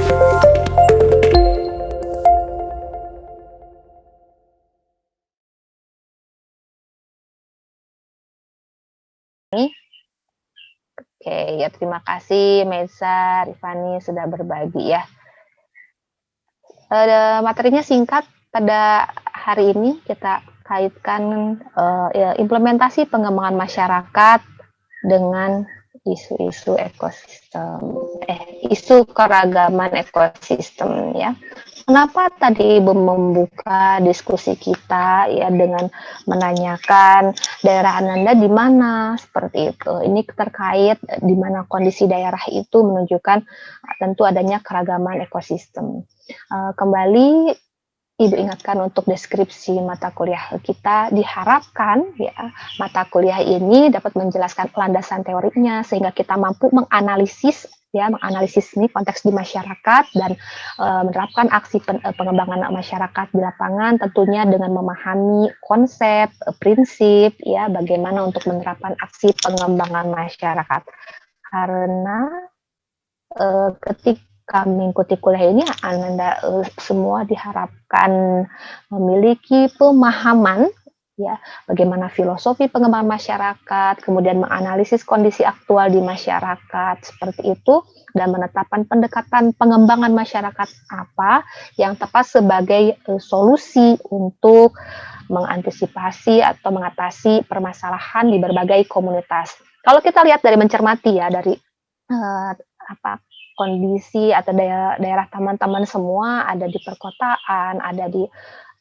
Oke, ya terima kasih Meza, Rifani sudah berbagi ya. Materinya singkat pada hari ini kita kaitkan ya, implementasi pengembangan masyarakat dengan isu-isu ekosistem, isu keragaman ekosistem ya. Kenapa tadi Ibu membuka diskusi kita ya dengan menanyakan daerah Ananda di mana seperti itu. Ini terkait di mana kondisi daerah itu menunjukkan tentu adanya keragaman ekosistem. Kembali Ibu ingatkan untuk deskripsi mata kuliah kita, diharapkan ya mata kuliah ini dapat menjelaskan landasan teorinya sehingga kita mampu menganalisis ini konteks di masyarakat dan menerapkan aksi pengembangan masyarakat di lapangan tentunya dengan memahami konsep, prinsip ya bagaimana untuk menerapkan aksi pengembangan masyarakat. Karena ketika mengikuti kuliah ini Anda semua diharapkan memiliki pemahaman ya bagaimana filosofi pengembangan masyarakat, kemudian menganalisis kondisi aktual di masyarakat seperti itu dan menetapkan pendekatan pengembangan masyarakat apa yang tepat sebagai solusi untuk mengantisipasi atau mengatasi permasalahan di berbagai komunitas. Kalau kita lihat dari mencermati ya dari kondisi atau daerah teman-teman semua ada di perkotaan, ada di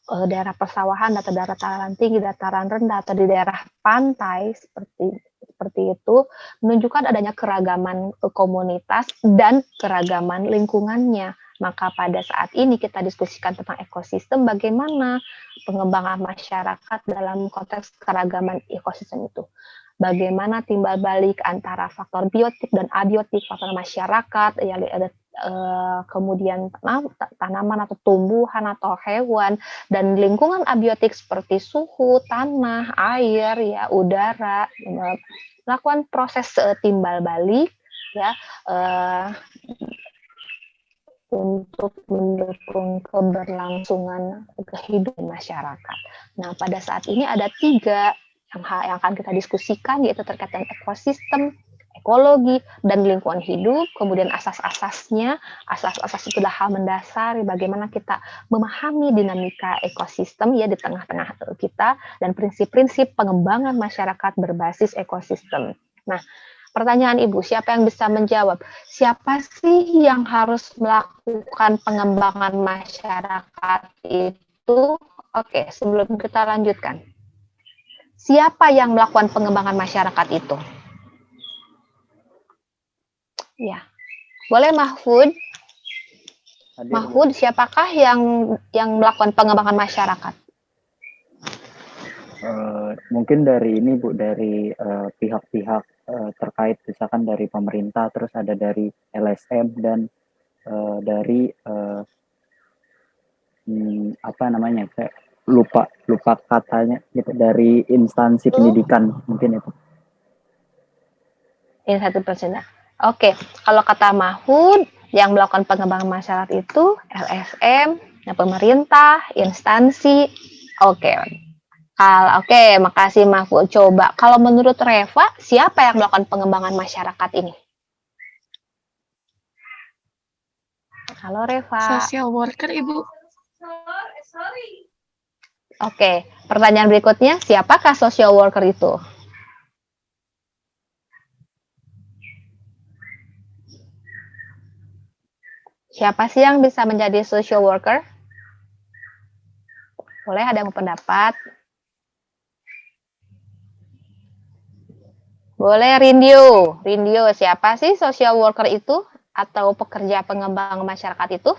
daerah persawahan atau dataran tinggi, dataran rendah atau di daerah pantai seperti itu menunjukkan adanya keragaman komunitas dan keragaman lingkungannya. Maka pada saat ini kita diskusikan tentang ekosistem, bagaimana pengembangan masyarakat dalam konteks keragaman ekosistem itu. Bagaimana timbal balik antara faktor biotik dan abiotik, faktor masyarakat, ya, kemudian tanaman atau tumbuhan atau hewan, dan lingkungan abiotik seperti suhu, tanah, air, ya, udara, melakukan proses timbal balik, ya, untuk mendukung keberlangsungan kehidupan masyarakat. Nah, pada saat ini ada 3 yang akan kita diskusikan, yaitu terkait dengan ekosistem, ekologi, dan lingkungan hidup. Kemudian asas-asasnya, asas-asas itu adalah hal mendasar bagaimana kita memahami dinamika ekosistem ya di tengah-tengah kita dan prinsip-prinsip pengembangan masyarakat berbasis ekosistem. Nah, pertanyaan Ibu, siapa yang bisa menjawab? Siapa sih yang harus melakukan pengembangan masyarakat itu? Oke, sebelum kita lanjutkan. Siapa yang melakukan pengembangan masyarakat itu? Ya, boleh Mahfud? Mahfud, siapakah yang melakukan pengembangan masyarakat? Mungkin dari ini Bu, dari pihak-pihak terkait, misalkan dari pemerintah, terus ada dari LSM dan dari apa namanya? Saya lupa katanya gitu, dari instansi pendidikan mungkin itu. Instansi. Oke, kalau kata Mahfud yang melakukan pengembangan masyarakat itu LSM, pemerintah, instansi. Oke, makasih Mahfud. Coba kalau menurut Reva, siapa yang melakukan pengembangan masyarakat ini? Halo Reva. Social worker, Ibu. Oke, pertanyaan berikutnya, siapakah social worker itu? Siapa sih yang bisa menjadi social worker? Boleh ada yang berpendapat? Boleh Rindio, siapa sih social worker itu atau pekerja pengembang masyarakat itu?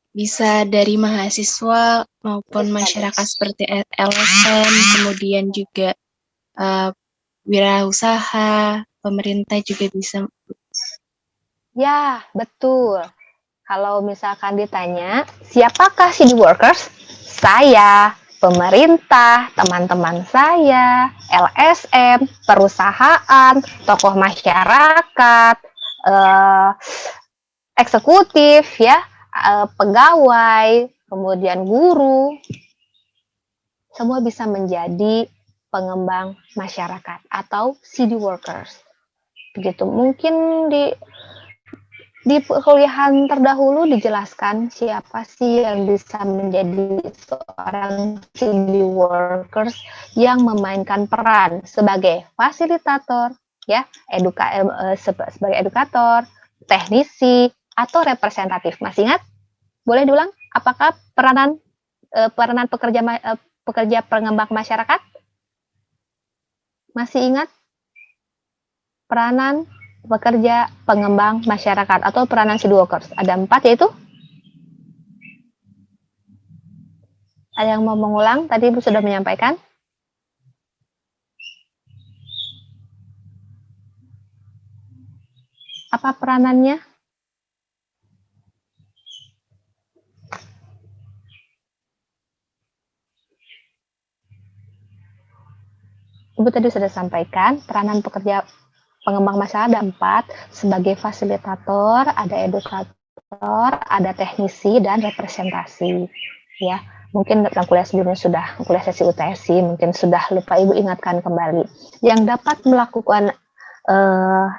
Bisa dari mahasiswa maupun masyarakat seperti LSM, kemudian juga wirausaha, pemerintah juga bisa. Ya, betul. Kalau misalkan ditanya, siapakah city workers? Saya, pemerintah, teman-teman saya, LSM, perusahaan, tokoh masyarakat, eksekutif ya, pegawai, kemudian guru, semua bisa menjadi pengembang masyarakat atau city workers. Begitu. Mungkin di kuliahan terdahulu dijelaskan siapa sih yang bisa menjadi seorang city workers yang memainkan peran sebagai fasilitator, ya, sebagai edukator, teknisi, atau representatif. Masih ingat? Boleh diulang? Apakah peranan pekerja pengembang masyarakat? Masih ingat peranan pekerja pengembang masyarakat atau peranan city workers? Ada 4, yaitu ada yang mau mengulang? Tadi Ibu sudah menyampaikan. Apa peranannya? Ibu tadi sudah sampaikan peranan pekerja pengembang masyarakat ada 4, sebagai fasilitator, ada edukator, ada teknisi, dan representasi. Ya, mungkin dalam kuliah sebelumnya sudah kuliah sesi UTSI, mungkin sudah lupa, Ibu ingatkan kembali. Yang dapat melakukan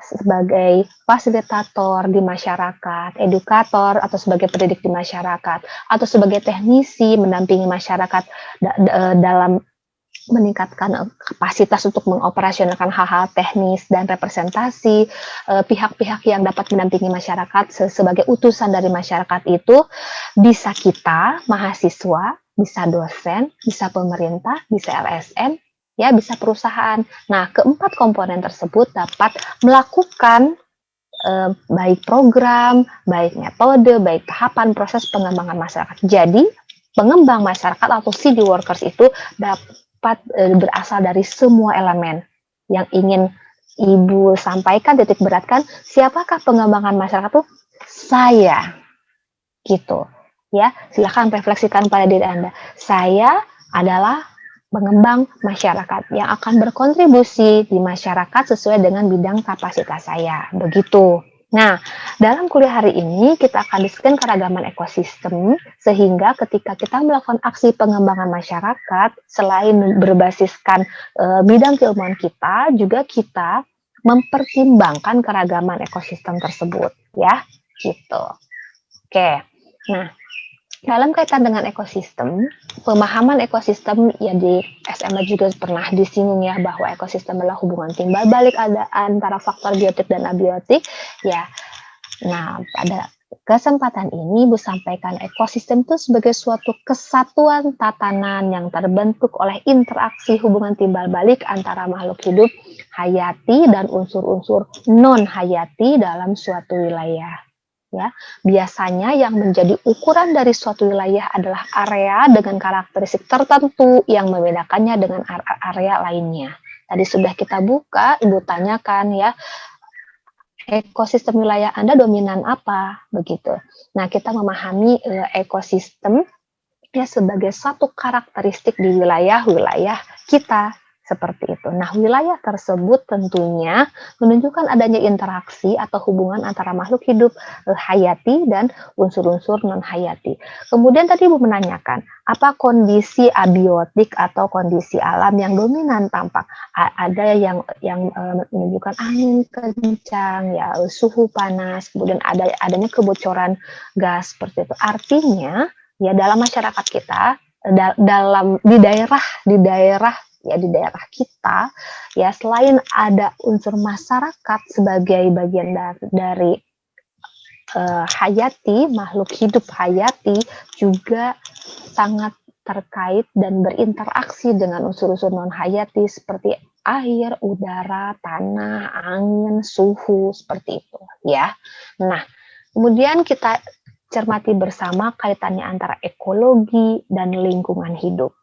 sebagai fasilitator di masyarakat, edukator atau sebagai pendidik di masyarakat, atau sebagai teknisi mendampingi masyarakat dalam meningkatkan kapasitas untuk mengoperasionalkan hal-hal teknis dan representasi, pihak-pihak yang dapat mendampingi masyarakat sebagai utusan dari masyarakat itu bisa kita, mahasiswa, bisa dosen, bisa pemerintah, bisa LSM, ya, bisa perusahaan. Nah, keempat komponen tersebut dapat melakukan baik program, baik metode, baik tahapan proses pengembangan masyarakat. Jadi, pengembang masyarakat atau city workers itu dapat berasal dari semua elemen. Yang ingin Ibu sampaikan, titik beratkan, siapakah pengembangan masyarakat itu? Saya. Gitu. Ya, silakan refleksikan pada diri Anda. Saya adalah pengembang masyarakat yang akan berkontribusi di masyarakat sesuai dengan bidang kapasitas saya. Begitu. Nah, dalam kuliah hari ini kita akan diskusikan keragaman ekosistem, sehingga ketika kita melakukan aksi pengembangan masyarakat, selain berbasiskan bidang keilmuan kita, juga kita mempertimbangkan keragaman ekosistem tersebut, ya, gitu. Oke, nah, dalam kaitan dengan ekosistem, pemahaman ekosistem ya di SMA juga pernah disinggung ya, bahwa ekosistem adalah hubungan timbal balik ada antara faktor biotik dan abiotik ya. Nah, pada kesempatan ini Ibu sampaikan ekosistem itu sebagai suatu kesatuan tatanan yang terbentuk oleh interaksi hubungan timbal balik antara makhluk hidup hayati dan unsur-unsur non hayati dalam suatu wilayah. Ya, biasanya yang menjadi ukuran dari suatu wilayah adalah area dengan karakteristik tertentu yang membedakannya dengan area lainnya. Tadi sudah kita buka, Ibu tanyakan ya, ekosistem wilayah Anda dominan apa? Begitu. Nah, kita memahami ekosistem ya sebagai satu karakteristik di wilayah-wilayah kita. Seperti itu. Nah, wilayah tersebut tentunya menunjukkan adanya interaksi atau hubungan antara makhluk hidup hayati dan unsur-unsur non-hayati. Kemudian tadi Ibu menanyakan, apa kondisi abiotik atau kondisi alam yang dominan tampak? Ada yang menunjukkan angin kencang, ya, suhu panas, kemudian adanya kebocoran gas seperti itu. Artinya, ya, dalam masyarakat kita, di daerah kita ya, selain ada unsur masyarakat sebagai bagian dari hayati, makhluk hidup hayati juga sangat terkait dan berinteraksi dengan unsur-unsur non hayati seperti air, udara, tanah, angin, suhu, seperti itu ya. Nah, kemudian kita cermati bersama kaitannya antara ekologi dan lingkungan hidup.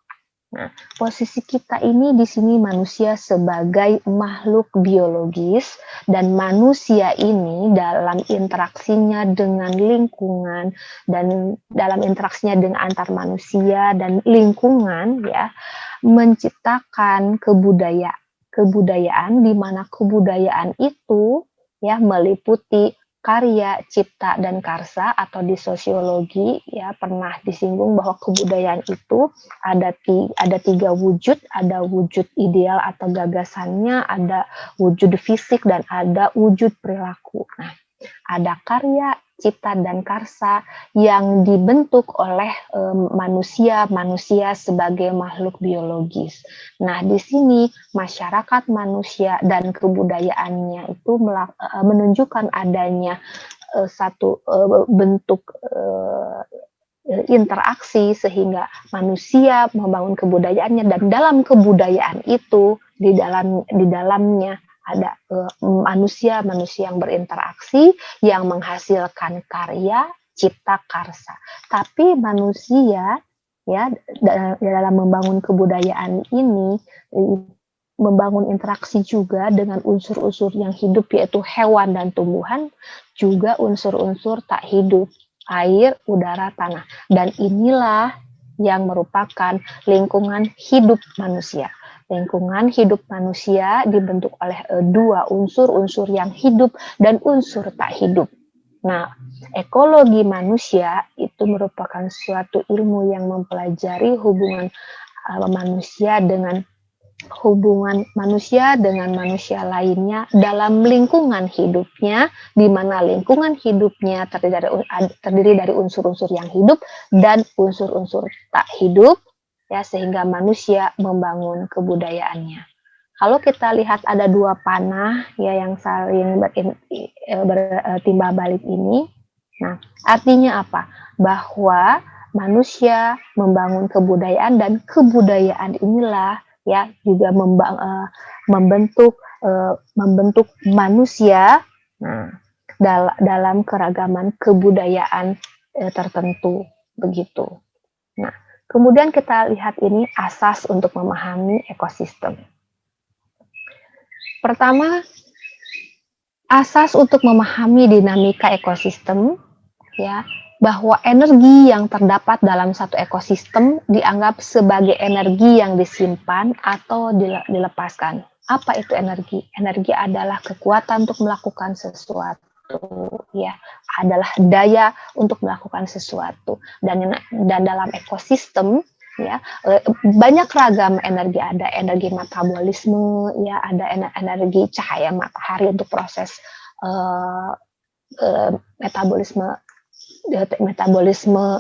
Nah, posisi kita ini di sini manusia sebagai makhluk biologis, dan manusia ini dalam interaksinya dengan lingkungan dan dalam interaksinya dengan antar manusia dan lingkungan ya, menciptakan kebudayaan di mana kebudayaan itu ya meliputi karya, cipta, dan karsa, atau di sosiologi ya pernah disinggung bahwa kebudayaan itu ada tiga wujud, ada wujud ideal atau gagasannya, ada wujud fisik, dan ada wujud perilaku. Nah, ada karya, cipta, dan karsa yang dibentuk oleh manusia sebagai makhluk biologis. Nah, di sini masyarakat manusia dan kebudayaannya itu menunjukkan adanya satu bentuk interaksi sehingga manusia membangun kebudayaannya, dan dalam kebudayaan itu di dalamnya ada manusia yang berinteraksi yang menghasilkan karya, cipta, karsa. Tapi manusia ya dalam membangun kebudayaan ini membangun interaksi juga dengan unsur-unsur yang hidup, yaitu hewan dan tumbuhan, juga unsur-unsur tak hidup, air, udara, tanah. Dan inilah yang merupakan lingkungan hidup manusia. Lingkungan hidup manusia dibentuk oleh dua unsur yang hidup dan unsur tak hidup. Nah, ekologi manusia itu merupakan suatu ilmu yang mempelajari hubungan manusia dengan manusia lainnya dalam lingkungan hidupnya, di mana lingkungan hidupnya terdiri dari unsur-unsur yang hidup dan unsur-unsur tak hidup, ya, sehingga manusia membangun kebudayaannya. Kalau kita lihat ada dua panah ya yang saling bertimbal balik ini, nah artinya apa? Bahwa manusia membangun kebudayaan, dan kebudayaan inilah ya juga membentuk manusia dalam keragaman kebudayaan tertentu begitu. Nah, kemudian kita lihat ini asas untuk memahami ekosistem. Pertama, asas untuk memahami dinamika ekosistem ya, bahwa energi yang terdapat dalam satu ekosistem dianggap sebagai energi yang disimpan atau dilepaskan. Apa itu energi? Energi adalah kekuatan untuk melakukan sesuatu, ya, adalah daya untuk melakukan sesuatu. Dan dalam ekosistem ya banyak ragam energi, ada energi metabolisme, ya, ada energi cahaya matahari untuk proses metabolisme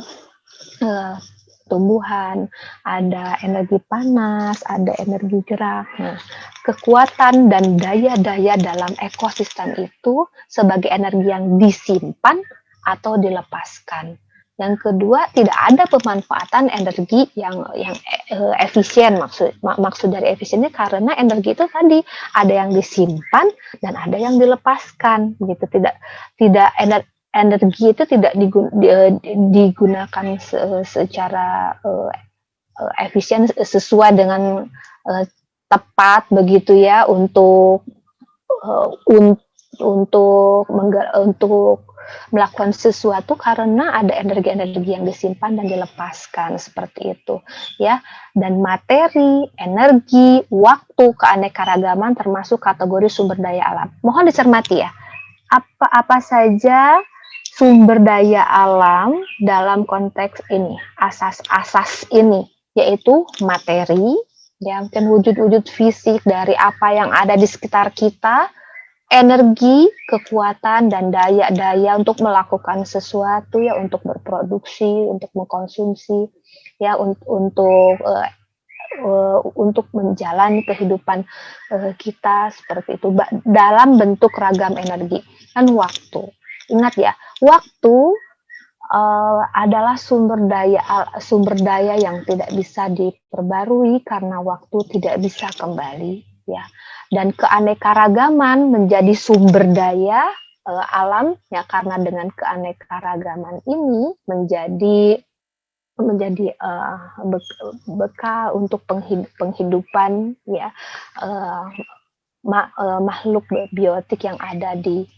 tumbuhan, ada energi panas, ada energi gerak. Nah, kekuatan dan daya-daya dalam ekosistem itu sebagai energi yang disimpan atau dilepaskan. Yang kedua, tidak ada pemanfaatan energi yang efisien. Maksud dari efisiennya karena energi itu tadi ada yang disimpan dan ada yang dilepaskan, gitu. Tidak energi itu tidak digunakan secara efisien sesuai dengan tepat begitu ya untuk melakukan sesuatu, karena ada energi-energi yang disimpan dan dilepaskan seperti itu ya. Dan materi, energi, waktu, keanekaragaman termasuk kategori sumber daya alam. Mohon dicermati ya, apa saja sumber daya alam dalam konteks ini, asas-asas ini, yaitu materi, ya, mungkin wujud-wujud fisik dari apa yang ada di sekitar kita, energi, kekuatan, dan daya-daya untuk melakukan sesuatu, ya, untuk berproduksi, untuk mengkonsumsi, ya, untuk menjalani kehidupan kita seperti itu dalam bentuk ragam energi. Dan waktu, ingat ya, waktu adalah sumber daya yang tidak bisa diperbarui karena waktu tidak bisa kembali, ya. Dan keanekaragaman menjadi sumber daya alam, ya, karena dengan keanekaragaman ini menjadi bekal untuk penghidupan, ya, makhluk biotik yang ada di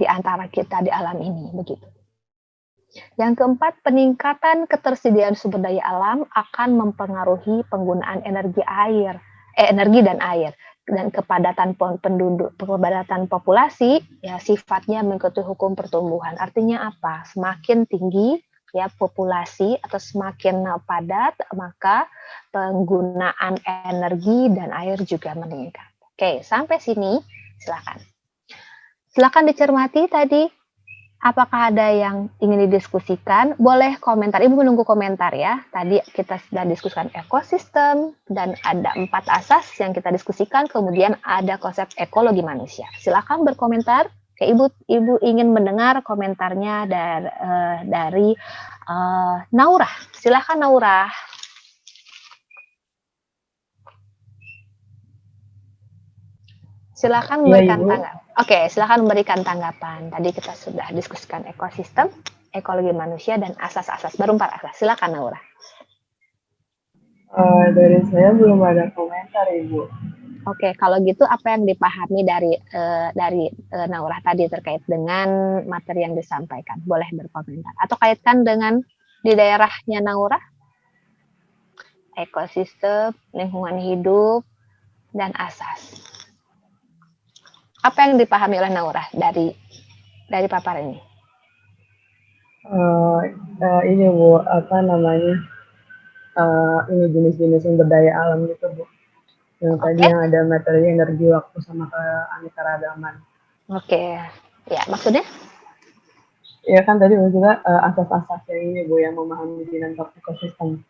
antara kita di alam ini, begitu. Yang keempat, peningkatan ketersediaan sumber daya alam akan mempengaruhi penggunaan energi dan air. dan kepadatan penduduk, kepadatan populasi, ya sifatnya mengikuti hukum pertumbuhan. Artinya apa? Semakin tinggi ya populasi atau semakin padat, maka penggunaan energi dan air juga meningkat. Oke, sampai sini silakan. Silakan dicermati tadi. Apakah ada yang ingin didiskusikan? Boleh komentar. Ibu menunggu komentar ya. Tadi kita sudah diskusikan ekosistem dan ada 4 asas yang kita diskusikan. Kemudian ada konsep ekologi manusia. Silakan berkomentar. Oke, Ibu ingin mendengar komentarnya dari Naura. Silakan Naura. Silakan memberikan tanggapan. Oke, silakan memberikan tanggapan. Tadi kita sudah diskusikan ekosistem, ekologi manusia, dan asas-asas. Baru 4 asas. Silakan Naura. Dari saya belum ada komentar, Ibu. Oke, kalau gitu apa yang dipahami dari Naura tadi terkait dengan materi yang disampaikan? Boleh berkomentar. Atau kaitkan dengan di daerahnya Naura? Ekosistem, lingkungan hidup, dan asas. Apa yang dipahami oleh Naura dari paparan ini? Ini Bu, apa namanya? Ini jenis-jenis sumber daya alam gitu Bu. Yang tadi yang ada materi, energi, waktu, sama keanekaragaman. Oke, ya maksudnya? Ya kan tadi juga asas-asas yang ini Bu, yang memahami dinamika ekosistem.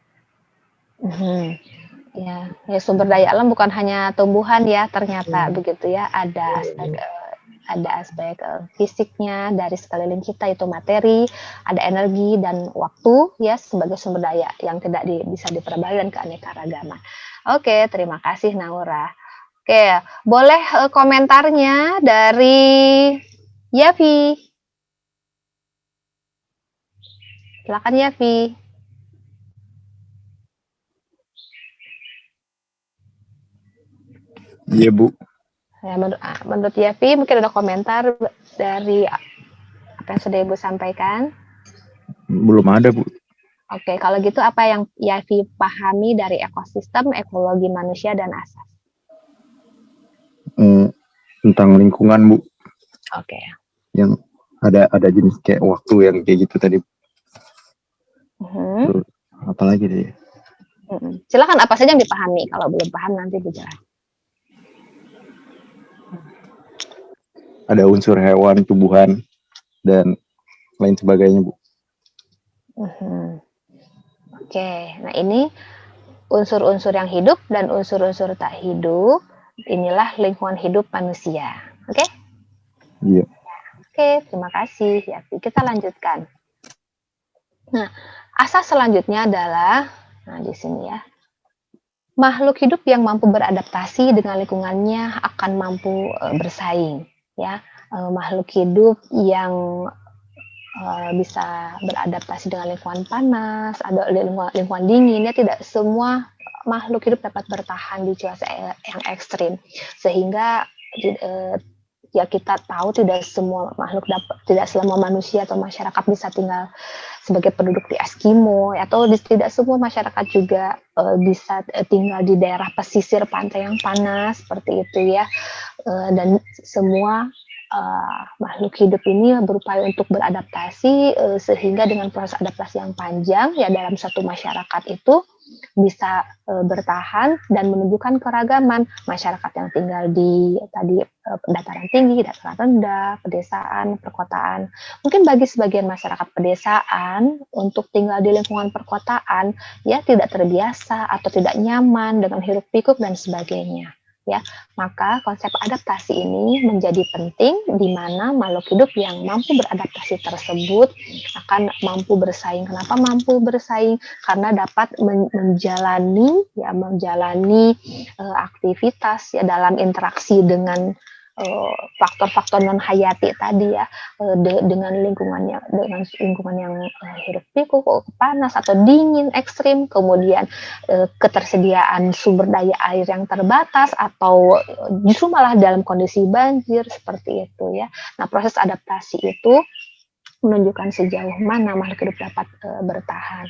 Ya, sumber daya alam bukan hanya tumbuhan ya, ternyata begitu ya. Ada aspek fisiknya dari sekeliling kita, itu materi, ada energi dan waktu ya sebagai sumber daya yang tidak bisa diperbarui dan keanekaragaman. Oke, terima kasih Naura. Oke, boleh komentarnya dari Yavi. Silakan Yavi. Iya Bu. Ya, menurut Yavi mungkin ada komentar dari apa yang sudah Ibu sampaikan? Belum ada Bu. Oke, kalau gitu apa yang Yavi pahami dari ekosistem, ekologi manusia, dan asas? Tentang lingkungan Bu. Oke. Yang ada jenis kayak waktu yang kayak gitu tadi. Terus apa lagi deh? Silakan apa saja yang dipahami. Kalau belum paham nanti dijelaskan. Ada unsur hewan, tumbuhan, dan lain sebagainya Bu. Oke, nah ini unsur-unsur yang hidup dan unsur-unsur tak hidup. Inilah lingkungan hidup manusia. Oke? Iya. Oke, terima kasih. Ya, kita lanjutkan. Nah, asas selanjutnya adalah, nah di sini ya, makhluk hidup yang mampu beradaptasi dengan lingkungannya akan mampu bersaing. Ya, makhluk hidup yang bisa beradaptasi dengan lingkungan panas, ada lingkungan dingin, ya tidak semua makhluk hidup dapat bertahan di cuaca yang ekstrim, sehingga ya kita tahu tidak semua manusia atau masyarakat bisa tinggal sebagai penduduk di Eskimo, atau tidak semua masyarakat juga bisa tinggal di daerah pesisir pantai yang panas seperti itu ya, dan semua makhluk hidup ini berupaya untuk beradaptasi, sehingga dengan proses adaptasi yang panjang ya dalam suatu masyarakat itu bisa bertahan dan menunjukkan keragaman masyarakat yang tinggal di dataran tinggi, dataran rendah, pedesaan, perkotaan. Mungkin bagi sebagian masyarakat pedesaan untuk tinggal di lingkungan perkotaan ya tidak terbiasa atau tidak nyaman dengan hiruk pikuk dan sebagainya. Ya, maka konsep adaptasi ini menjadi penting di mana makhluk hidup yang mampu beradaptasi tersebut akan mampu bersaing. Kenapa mampu bersaing? Karena dapat menjalani aktivitas ya dalam interaksi dengan faktor-faktor non hayati tadi ya, dengan lingkungan yang hiruk pikuk, panas atau dingin ekstrim, kemudian ketersediaan sumber daya air yang terbatas atau justru malah dalam kondisi banjir seperti itu ya. Nah, proses adaptasi itu menunjukkan sejauh mana makhluk hidup dapat bertahan.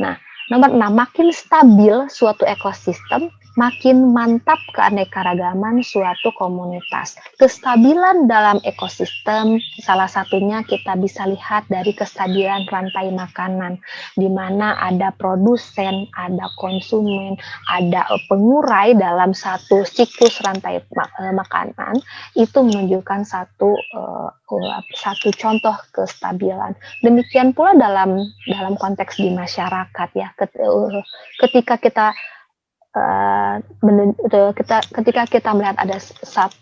Nah, nomor 6, makin stabil suatu ekosistem, makin mantap keanekaragaman suatu komunitas. Kestabilan dalam ekosistem salah satunya kita bisa lihat dari kestabilan rantai makanan, di mana ada produsen, ada konsumen, ada pengurai dalam satu siklus rantai makanan. Itu menunjukkan satu contoh kestabilan. Demikian pula dalam konteks di masyarakat ya, ketika kita ketika kita melihat ada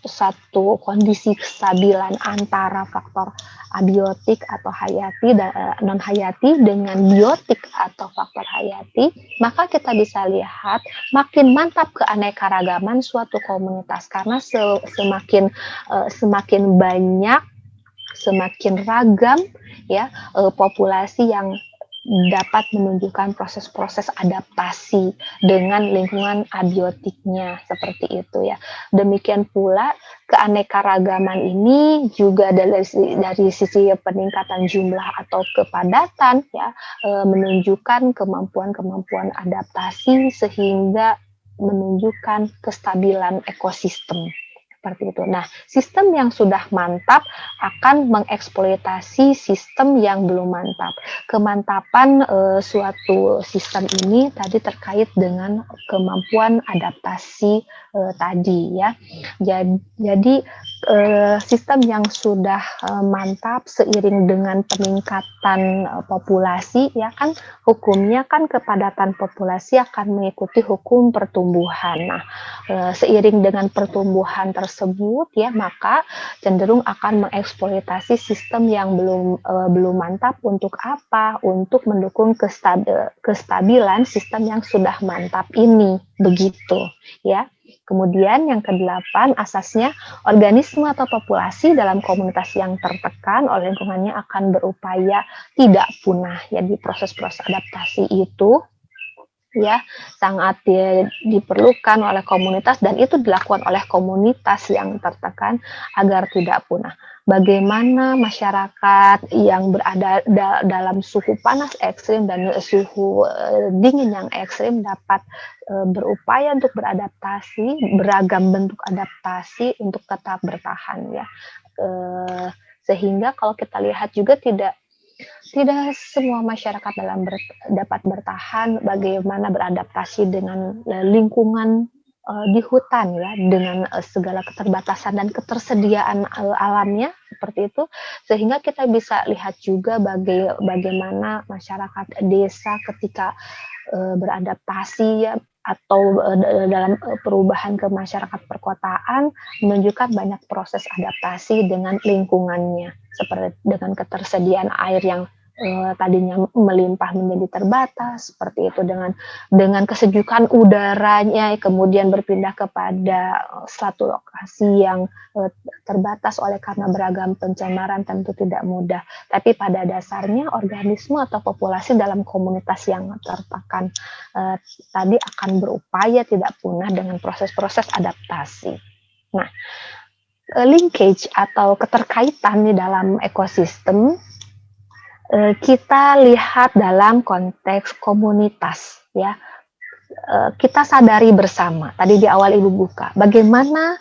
satu kondisi kestabilan antara faktor abiotik atau hayati dan non hayati dengan biotik atau faktor hayati, maka kita bisa lihat makin mantap keanekaragaman suatu komunitas, karena semakin banyak, semakin ragam ya populasi yang dapat menunjukkan proses-proses adaptasi dengan lingkungan abiotiknya, seperti itu ya. Demikian pula keanekaragaman ini juga dari sisi peningkatan jumlah atau kepadatan ya, menunjukkan kemampuan adaptasi sehingga menunjukkan kestabilan ekosistem. Seperti itu. Nah, sistem yang sudah mantap akan mengeksploitasi sistem yang belum mantap. Kemantapan suatu sistem ini tadi terkait dengan kemampuan adaptasi tadi ya. Jadi sistem yang sudah mantap seiring dengan peningkatan populasi ya kan, hukumnya kan kepadatan populasi akan mengikuti hukum pertumbuhan. Nah, seiring dengan pertumbuhan tersebut ya, maka cenderung akan mengeksploitasi sistem yang belum mantap. Untuk apa? Untuk mendukung kestabilan sistem yang sudah mantap ini, begitu ya. Kemudian yang ke-8, asasnya organisme atau populasi dalam komunitas yang tertekan oleh lingkungannya akan berupaya tidak punah. Jadi proses-proses adaptasi itu ya sangat diperlukan oleh komunitas, dan itu dilakukan oleh komunitas yang tertekan agar tidak punah. Bagaimana masyarakat yang berada dalam suhu panas ekstrim dan suhu dingin yang ekstrim dapat berupaya untuk beradaptasi, beragam bentuk adaptasi untuk tetap bertahan ya. Sehingga kalau kita lihat juga tidak semua masyarakat dapat bertahan bagaimana beradaptasi dengan lingkungan di hutan ya, dengan segala keterbatasan dan ketersediaan alamnya seperti itu, sehingga kita bisa lihat juga bagaimana masyarakat desa ketika beradaptasi ya, atau dalam perubahan ke masyarakat perkotaan menunjukkan banyak proses adaptasi dengan lingkungannya, seperti dengan ketersediaan air yang tadinya melimpah menjadi terbatas, seperti itu, dengan kesejukan udaranya kemudian berpindah kepada suatu lokasi yang terbatas oleh karena beragam pencemaran, tentu tidak mudah. Tapi pada dasarnya organisme atau populasi dalam komunitas yang tertekan tadi akan berupaya tidak punah dengan proses-proses adaptasi. Nah, linkage atau keterkaitan di dalam ekosistem kita lihat dalam konteks komunitas ya. Kita sadari bersama, tadi di awal Ibu buka, bagaimana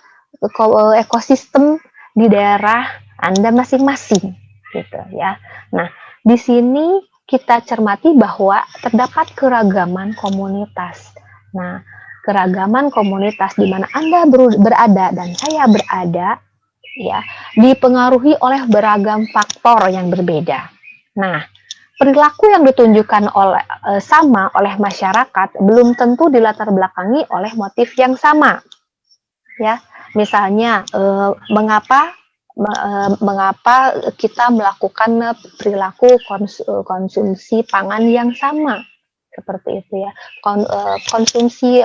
ekosistem di daerah Anda masing-masing gitu ya. Nah, di sini kita cermati bahwa terdapat keragaman komunitas. Nah, keragaman komunitas di mana Anda berada dan saya berada ya, dipengaruhi oleh beragam faktor yang berbeda. Nah, perilaku yang ditunjukkan sama oleh masyarakat belum tentu dilatar belakangi oleh motif yang sama. Ya, misalnya mengapa kita melakukan perilaku konsumsi pangan yang sama, seperti itu ya. Konsumsi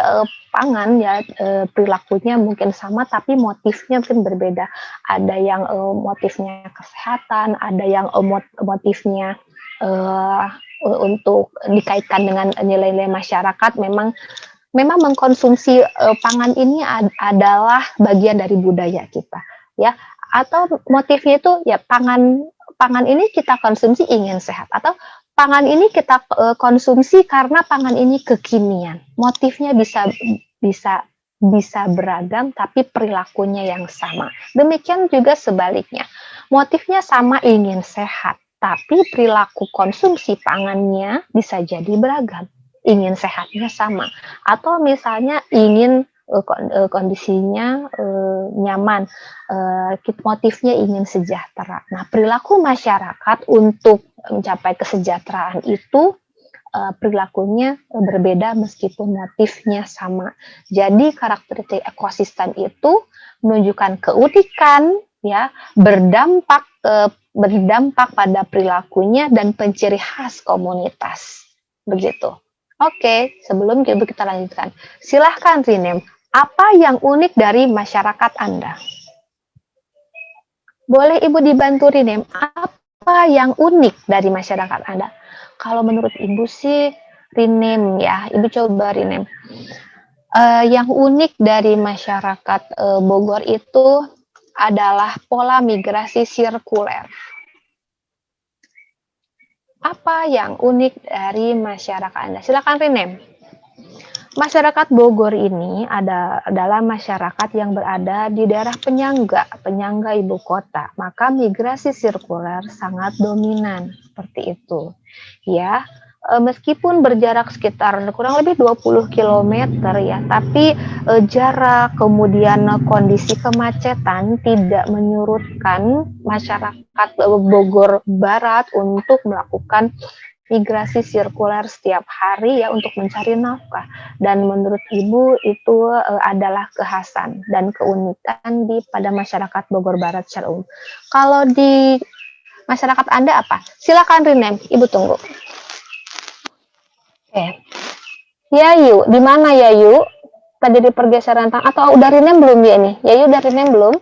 pangan ya, perilakunya mungkin sama tapi motifnya mungkin berbeda. Ada yang motifnya kesehatan, ada yang motifnya untuk dikaitkan dengan nilai-nilai masyarakat. Memang mengkonsumsi pangan ini adalah bagian dari budaya kita ya, atau motifnya itu ya pangan ini kita konsumsi ingin sehat, atau pangan ini kita konsumsi karena pangan ini kekinian. Motifnya bisa bisa beragam tapi perilakunya yang sama. Demikian juga sebaliknya. Motifnya sama, ingin sehat, tapi perilaku konsumsi pangannya bisa jadi beragam. Ingin sehatnya sama, atau misalnya ingin kondisinya nyaman, motifnya ingin sejahtera. Nah, perilaku masyarakat untuk mencapai kesejahteraan itu perilakunya berbeda meskipun motifnya sama. Jadi karakteristik ekosistem itu menunjukkan keunikan, ya, berdampak pada perilakunya dan penciri khas komunitas. Begitu. Oke, sebelum itu kita lanjutkan. Silahkan Rinem, apa yang unik dari masyarakat Anda? Boleh Ibu dibantu Rinem, apa yang unik dari masyarakat Anda? Kalau menurut Ibu sih Rinem ya, Ibu coba Rinem. Yang unik dari masyarakat Bogor itu adalah pola migrasi sirkuler. Apa yang unik dari masyarakat Anda? Silakan Rinem. Masyarakat Bogor ini adalah masyarakat yang berada di daerah penyangga ibu kota. Maka migrasi sirkuler sangat dominan, seperti itu. Ya, meskipun berjarak sekitar kurang lebih 20 km ya, tapi jarak kemudian kondisi kemacetan tidak menyurutkan masyarakat Bogor Barat untuk melakukan migrasi sirkuler setiap hari ya untuk mencari nafkah. Dan menurut Ibu itu adalah kekhasan dan keunikan pada masyarakat Bogor Barat secara umum. Kalau di masyarakat Anda apa? Silakan Rinem, Ibu tunggu. Oke. Yayu, di mana Yayu? Tadi di pergeseran tanah atau udah Rinem belum ya ini? Yayu udah Rinem belum?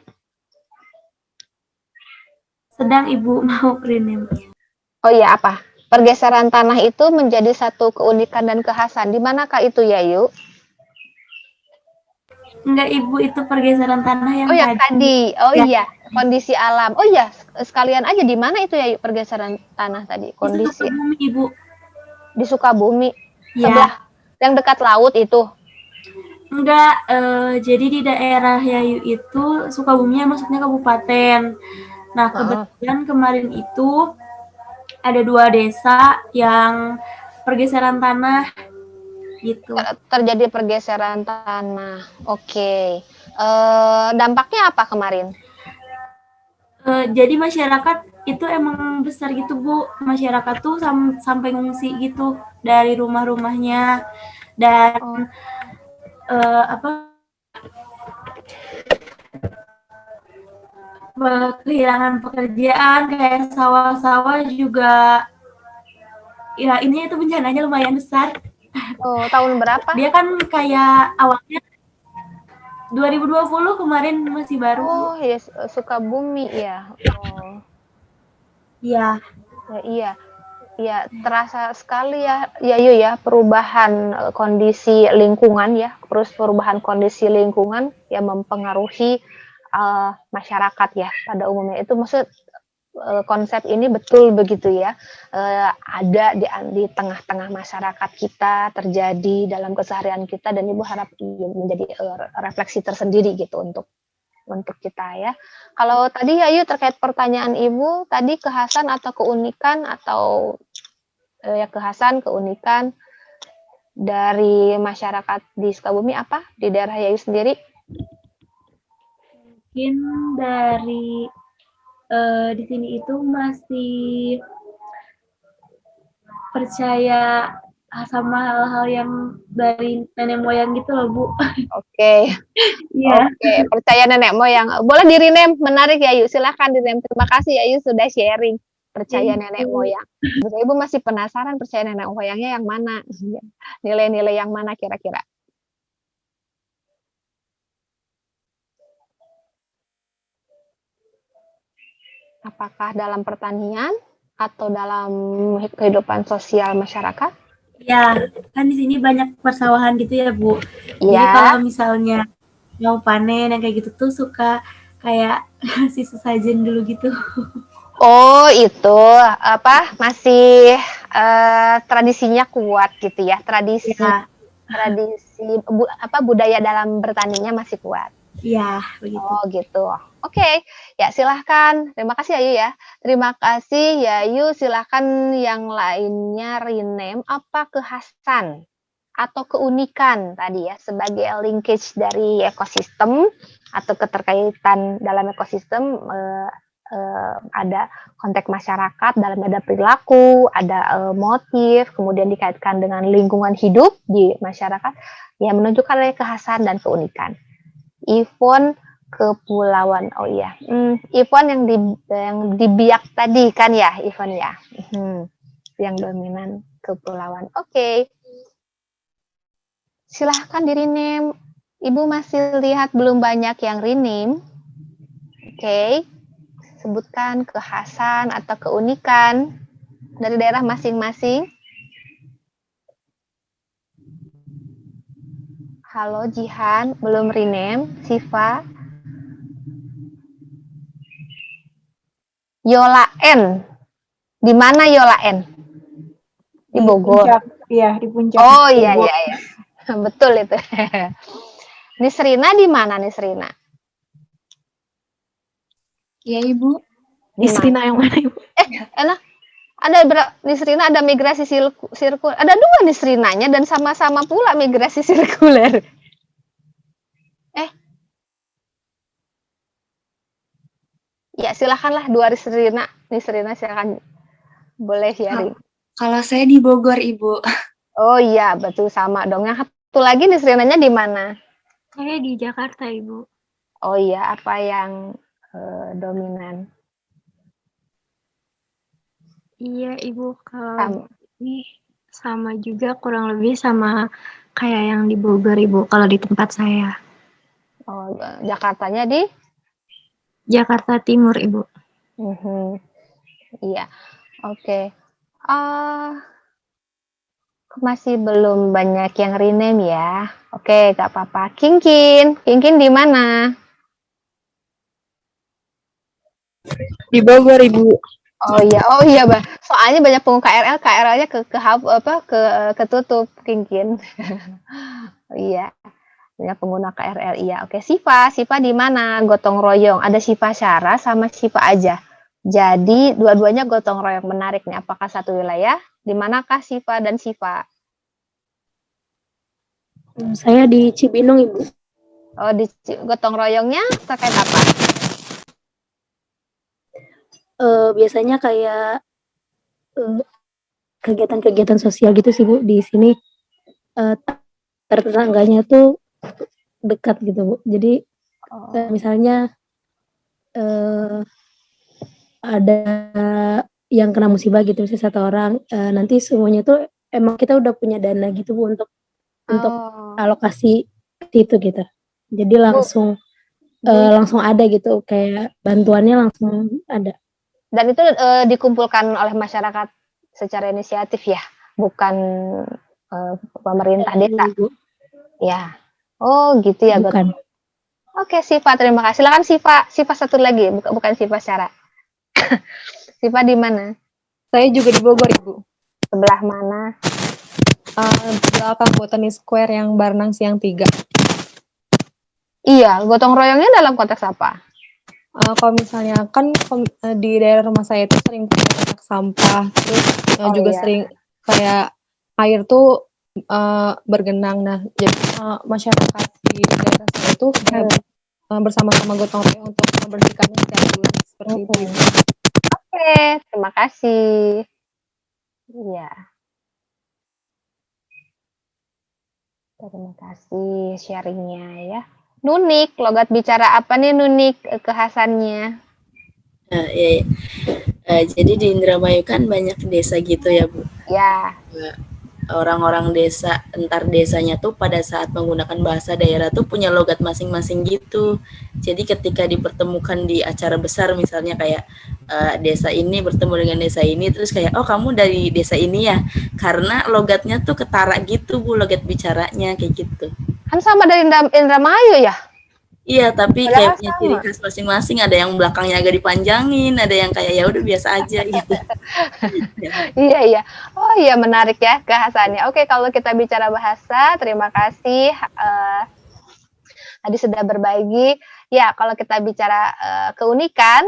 Sedang Ibu mau Rinem. Oh iya, apa? Pergeseran tanah itu menjadi satu keunikan dan kekhasan. Di manakah itu, Yayu? Enggak Ibu, itu pergeseran tanah yang tadi. Oh ya. Iya, kondisi alam. Oh iya, sekalian aja di mana itu Yayu pergeseran tanah tadi? Kondisi. Itu Sukabumi, Ibu. Di Sukabumi. Ya. Sebelah yang dekat laut itu. Enggak, jadi di daerah Yayu itu Sukabuminya maksudnya kabupaten. Nah, kebetulan kemarin itu ada 2 desa yang pergeseran tanah gitu. Terjadi pergeseran tanah. Oke. Dampaknya apa kemarin? Jadi masyarakat itu emang besar gitu Bu. Masyarakat tuh sampai ngungsi gitu dari rumah-rumahnya dan kehilangan pekerjaan, kayak sawah-sawah juga. Ya ini itu bencananya lumayan besar. Oh, tahun berapa? Dia kan kayak awalnya 2020 kemarin masih baru. Oh, yes, Sukabumi ya. Oh. Iya. Iya. Ya, terasa sekali ya Yayu ya perubahan kondisi lingkungan ya, terus perubahan kondisi lingkungan yang mempengaruhi masyarakat ya pada umumnya. Itu maksud konsep ini betul begitu ya, ada di tengah-tengah masyarakat kita, terjadi dalam keseharian kita, dan Ibu harap menjadi refleksi tersendiri gitu untuk kita ya. Kalau tadi Yayu terkait pertanyaan Ibu tadi, kekhasan atau keunikan atau kekhasan keunikan dari masyarakat di Sukabumi apa di daerah Yayu sendiri? Mungkin dari di sini itu masih percaya sama hal-hal yang dari nenek moyang gitu loh Bu. Oke. Iya. Oke, percaya nenek moyang. Boleh di rename, menarik ya Yu. Silahkan di rename. Terima kasih ya Yu sudah sharing percaya nenek moyang. Ibu masih penasaran percaya nenek moyangnya yang mana? Nilai-nilai yang mana kira-kira? Apakah dalam pertanian atau dalam kehidupan sosial masyarakat? Ya, kan di sini banyak persawahan gitu ya Bu. Iya. Jadi kalau misalnya mau panen yang kayak gitu tuh suka kayak ngasih sesajen dulu gitu. Oh itu apa masih tradisinya kuat gitu ya, tradisi Ya. tradisi budaya dalam bertaninya masih kuat. Iya, begitu. Oh gitu. Oke, ya silahkan. Terima kasih Yayu ya. Terima kasih Yayu. Silahkan yang lainnya rename apa kekhasan atau keunikan tadi ya sebagai linkage dari ekosistem atau keterkaitan dalam ekosistem. Ada konteks masyarakat, dalam ada perilaku, ada motif, kemudian dikaitkan dengan lingkungan hidup di masyarakat, yang menunjukkan kekhasan dan keunikan. Ivon Kepulauan, oh iya, Ivon yang di Biak tadi kan ya, Ivon ya, yang dominan kepulauan. Oke. Silahkan di rename. Ibu masih lihat belum banyak yang rename. Oke. Sebutkan kekhasan atau keunikan dari daerah masing-masing. Halo Jihan, belum rename. Siva. Yola N. Di mana Yola N? Di Bogor. Iya, di Puncak. Oh iya. Betul itu. Nisrina di mana Nisrina? Ya, Ibu. Nisrina yang mana, Ibu? Enak. Ada Nisrina ada migrasi sirkuler. Ada 2 Nisrinanya dan sama-sama pula migrasi sirkuler. Ya, silakanlah 2 Nisrina. Nisrina silakan. Boleh sharing. Kalau saya di Bogor, Ibu. Oh iya, betul sama dong. Yang satu lagi Nisrinanya di mana? Saya di Jakarta, Ibu. Oh iya, apa yang dominan? Iya, Ibu. Kalau ini sama juga, kurang lebih sama kayak yang di Bogor, Ibu, kalau di tempat saya. Oh, Jakartanya di? Jakarta Timur, Ibu. Iya, oke. Masih belum banyak yang rename ya. Oke, gak apa-apa. Kingkin di mana? Di Bogor, Ibu. Oh iya, Bah. Soalnya banyak pengguna KRL-nya ketutup Kingkin. Oh, iya. Banyak pengguna KRL, iya. Oke, Siva di mana? Gotong royong. Ada Siva Syara sama Siva aja. Jadi dua-duanya gotong royong. Menarik nih. Apakah satu wilayah? Di manakah Siva dan Siva? Saya di Cibinong, Ibu. Oh, di gotong royongnya terkait apa? Biasanya kayak kegiatan-kegiatan sosial gitu sih, Bu. Di sini tetangganya tuh dekat gitu, Bu. Jadi misalnya ada yang kena musibah gitu, misalnya 1 orang, nanti semuanya tuh emang kita udah punya dana gitu, Bu, untuk alokasi itu gitu. Jadi langsung ada gitu, kayak bantuannya langsung ada. Dan itu dikumpulkan oleh masyarakat secara inisiatif ya, bukan pemerintah desa. Ya. Oh, gitu ya, Bukan. Oke, Siva, terima kasih. Silakan Siva satu lagi, bukan Siva Syara. Siva di mana? Saya juga di Bogor, Ibu. Sebelah mana? Belakang Botani Square yang Barnang Siang 3. Iya, gotong royongnya dalam konteks apa? Kalau misalnya kan di daerah rumah saya itu sering banyak sampah, terus juga sering kayak air tuh bergenang. Nah, jadi masyarakat di daerah saya itu bersama-sama gotong royong untuk membersihkannya setiap bulan seperti itu. Oke, terima kasih. Iya. Terima kasih sharingnya ya. Nunik, logat bicara apa nih Nunik kekhasannya? Jadi di Indramayu kan banyak desa gitu ya, Bu. Ya. Orang-orang desa, entar desanya tuh pada saat menggunakan bahasa daerah tuh punya logat masing-masing gitu. Jadi ketika dipertemukan di acara besar misalnya kayak desa ini bertemu dengan desa ini, terus kayak oh kamu dari desa ini ya, karena logatnya tuh ketara gitu, Bu, logat bicaranya kayak gitu. Kan sama dari Indramayu ya? Iya, tapi Padahal kayak punya ciri sama. khas masing-masing, ada yang belakangnya agak dipanjangin, ada yang kayak ya udah biasa aja gitu. Iya, iya. Oh iya, menarik ya kekhasannya. Oke, kalau kita bicara bahasa, terima kasih tadi sudah berbagi. Ya, kalau kita bicara keunikan,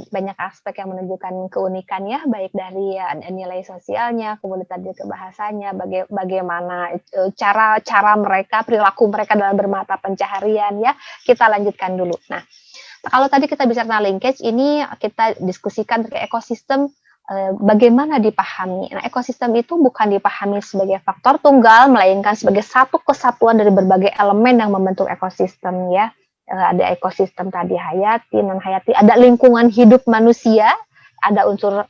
banyak aspek yang menunjukkan keunikannya, baik dari nilai sosialnya, kemudian tadi ke bahasanya, bagaimana cara mereka, perilaku mereka dalam bermata pencaharian ya. Kita lanjutkan dulu. Nah, kalau tadi kita bicara linkage, ini kita diskusikan terkait ekosistem bagaimana dipahami. Nah, ekosistem itu bukan dipahami sebagai faktor tunggal, melainkan sebagai satu kesatuan dari berbagai elemen yang membentuk ekosistem ya. Ada ekosistem tadi hayati, non hayati, ada lingkungan hidup manusia, ada unsur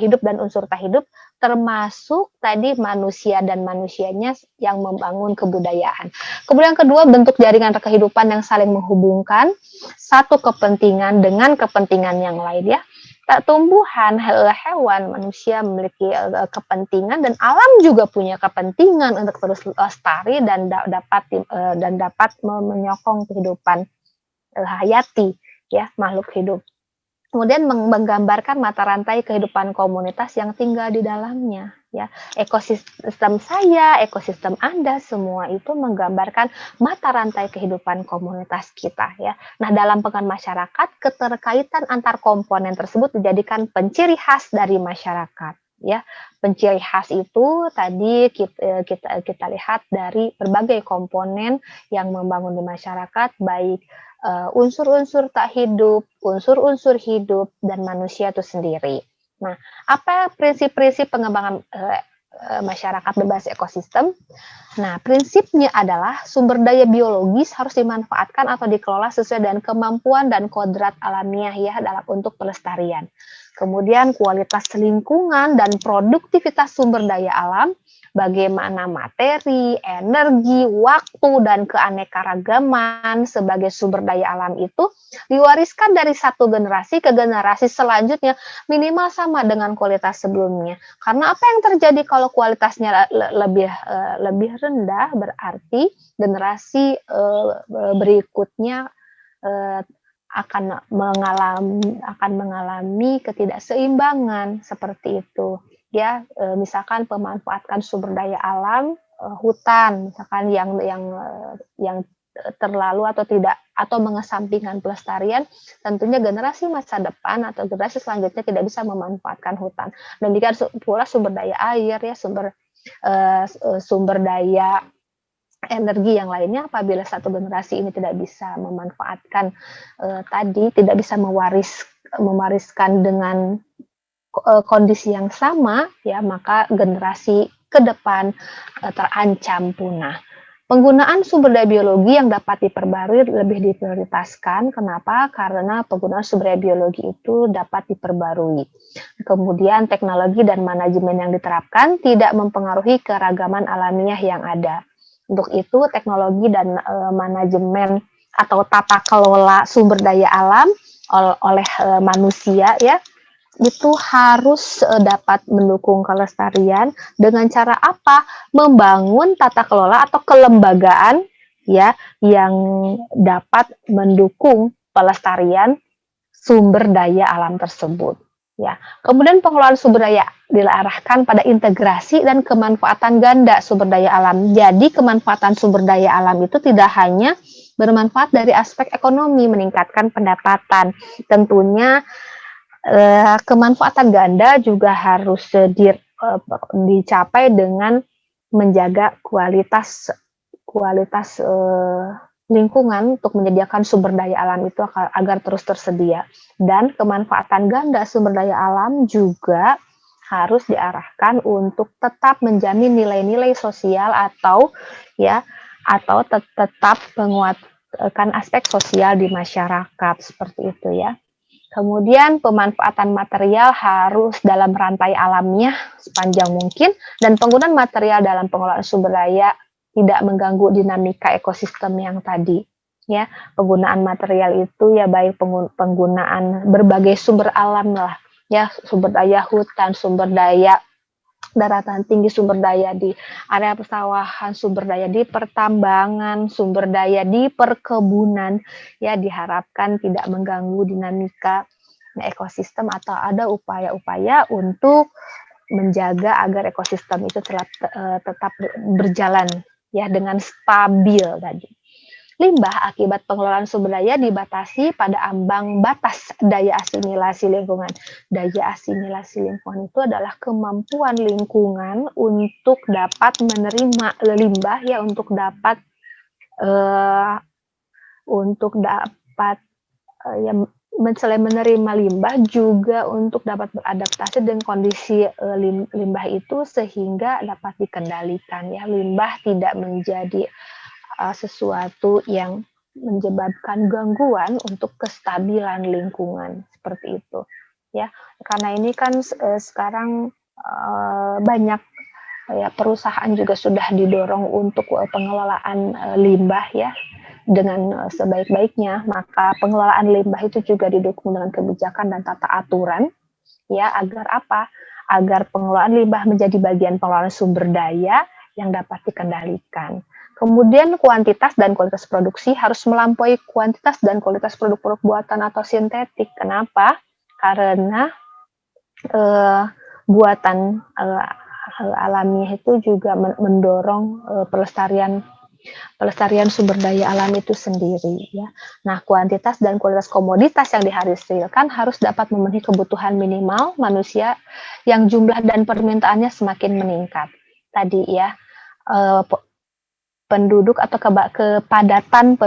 hidup dan unsur tak hidup, termasuk tadi manusia dan manusianya yang membangun kebudayaan. Kemudian kedua, bentuk jaringan kehidupan yang saling menghubungkan satu kepentingan dengan kepentingan yang lain ya. Tumbuhan, hewan, manusia memiliki kepentingan dan alam juga punya kepentingan untuk terus lestari dan dapat menyokong kehidupan hayati ya, makhluk hidup. Kemudian menggambarkan mata rantai kehidupan komunitas yang tinggal di dalamnya ya. Ekosistem saya, ekosistem Anda, semua itu menggambarkan mata rantai kehidupan komunitas kita ya. Nah, dalam pengembangan masyarakat, keterkaitan antar komponen tersebut dijadikan penciri khas dari masyarakat ya. Penciri khas itu tadi kita lihat dari berbagai komponen yang membangun di masyarakat, baik unsur-unsur tak hidup, unsur-unsur hidup, dan manusia itu sendiri. Nah, apa prinsip-prinsip pengembangan masyarakat berbasis ekosistem? Nah, prinsipnya adalah sumber daya biologis harus dimanfaatkan atau dikelola sesuai dengan kemampuan dan kodrat alamiah ya dalam untuk pelestarian. Kemudian kualitas lingkungan dan produktivitas sumber daya alam, bagaimana materi, energi, waktu, dan keanekaragaman sebagai sumber daya alam itu diwariskan dari satu generasi ke generasi selanjutnya minimal sama dengan kualitas sebelumnya. Karena apa yang terjadi kalau kualitasnya lebih rendah, berarti generasi berikutnya akan mengalami ketidakseimbangan seperti itu. Ya, misalkan pemanfaatan sumber daya alam, hutan, misalkan yang terlalu atau tidak atau mengesampingkan pelestarian, tentunya generasi masa depan atau generasi selanjutnya tidak bisa memanfaatkan hutan. Demikian pula sumber daya air ya, sumber daya energi yang lainnya, apabila satu generasi ini tidak bisa memanfaatkan tidak bisa mewariskan dengan kondisi yang sama ya, maka generasi ke depan terancam punah. Penggunaan sumber daya biologi yang dapat diperbarui lebih diprioritaskan. Kenapa? Karena penggunaan sumber daya biologi itu dapat diperbarui. Kemudian teknologi dan manajemen yang diterapkan tidak mempengaruhi keragaman alamiah yang ada. Untuk itu teknologi dan manajemen atau tata kelola sumber daya alam oleh manusia ya, itu harus dapat mendukung kelestarian dengan cara apa? Membangun tata kelola atau kelembagaan ya yang dapat mendukung pelestarian sumber daya alam tersebut. Ya, kemudian pengelolaan sumber daya diarahkan pada integrasi dan kemanfaatan ganda sumber daya alam. Jadi kemanfaatan sumber daya alam itu tidak hanya bermanfaat dari aspek ekonomi, meningkatkan pendapatan. Tentunya kemanfaatan ganda juga harus dicapai dengan menjaga kualitas lingkungan untuk menyediakan sumber daya alam itu agar terus tersedia. Dan kemanfaatan ganda sumber daya alam juga harus diarahkan untuk tetap menjamin nilai-nilai sosial atau tetap menguatkan aspek sosial di masyarakat seperti itu ya. Kemudian pemanfaatan material harus dalam rantai alamiah sepanjang mungkin, dan penggunaan material dalam pengelolaan sumber daya tidak mengganggu dinamika ekosistem yang tadi ya. Penggunaan material itu ya baik penggunaan berbagai sumber alam lah ya, sumber daya hutan, sumber daya daratan tinggi, sumber daya di area persawahan, sumber daya di pertambangan, sumber daya di perkebunan, ya diharapkan tidak mengganggu dinamika ekosistem atau ada upaya-upaya untuk menjaga agar ekosistem itu tetap berjalan ya dengan stabil tadi. Limbah akibat pengelolaan sumber daya dibatasi pada ambang batas daya asimilasi lingkungan. Daya asimilasi lingkungan itu adalah kemampuan lingkungan untuk dapat menerima limbah ya, untuk dapat ya, selain menerima limbah juga untuk dapat beradaptasi dengan kondisi limbah itu sehingga dapat dikendalikan ya. Limbah tidak menjadi sesuatu yang menyebabkan gangguan untuk kestabilan lingkungan seperti itu ya. Karena ini kan sekarang banyak ya perusahaan juga sudah didorong untuk pengelolaan limbah ya dengan sebaik-baiknya, maka pengelolaan limbah itu juga didukung dengan kebijakan dan tata aturan ya, agar apa? Agar pengelolaan limbah menjadi bagian pengelolaan sumber daya yang dapat dikendalikan. Kemudian kuantitas dan kualitas produksi harus melampaui kuantitas dan kualitas produk-produk buatan atau sintetik. Kenapa? Karena buatan alami itu juga mendorong pelestarian sumber daya alam itu sendiri ya. Nah, kuantitas dan kualitas komoditas yang dihasilkan harus dapat memenuhi kebutuhan minimal manusia yang jumlah dan permintaannya semakin meningkat. Tadi ya, penduduk atau kepadatan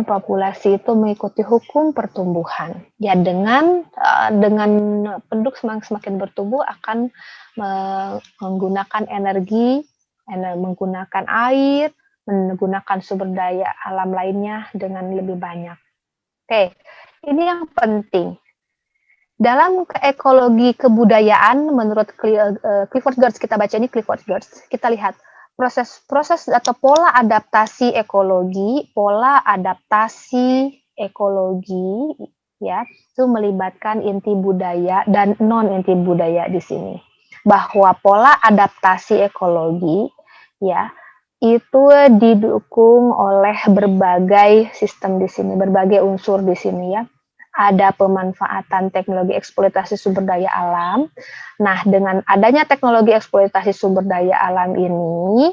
populasi itu mengikuti hukum pertumbuhan. Ya, dengan penduduk semakin bertumbuh akan menggunakan energi, menggunakan air, menggunakan sumber daya alam lainnya dengan lebih banyak. Oke, ini yang penting. Dalam ekologi kebudayaan, menurut Clifford Geertz, kita baca ini Clifford Geertz, kita lihat proses atau pola adaptasi ekologi ya, itu melibatkan inti budaya dan non inti budaya di sini. Bahwa pola adaptasi ekologi ya itu didukung oleh berbagai sistem di sini, berbagai unsur di sini ya. Ada pemanfaatan teknologi eksploitasi sumber daya alam. Nah, dengan adanya teknologi eksploitasi sumber daya alam ini,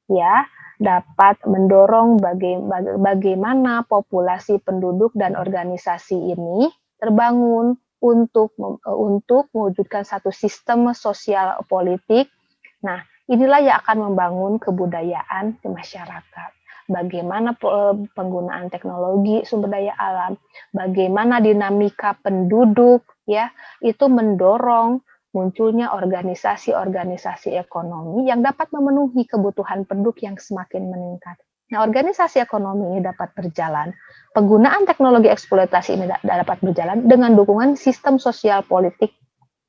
ya, dapat mendorong bagaimana populasi penduduk dan organisasi ini terbangun untuk mewujudkan satu sistem sosial politik. Nah, inilah yang akan membangun kebudayaan di masyarakat. Bagaimana penggunaan teknologi sumber daya alam, bagaimana dinamika penduduk ya, itu mendorong munculnya organisasi-organisasi ekonomi yang dapat memenuhi kebutuhan penduduk yang semakin meningkat. Nah, organisasi ekonomi ini dapat berjalan, penggunaan teknologi eksploitasi ini dapat berjalan dengan dukungan sistem sosial politik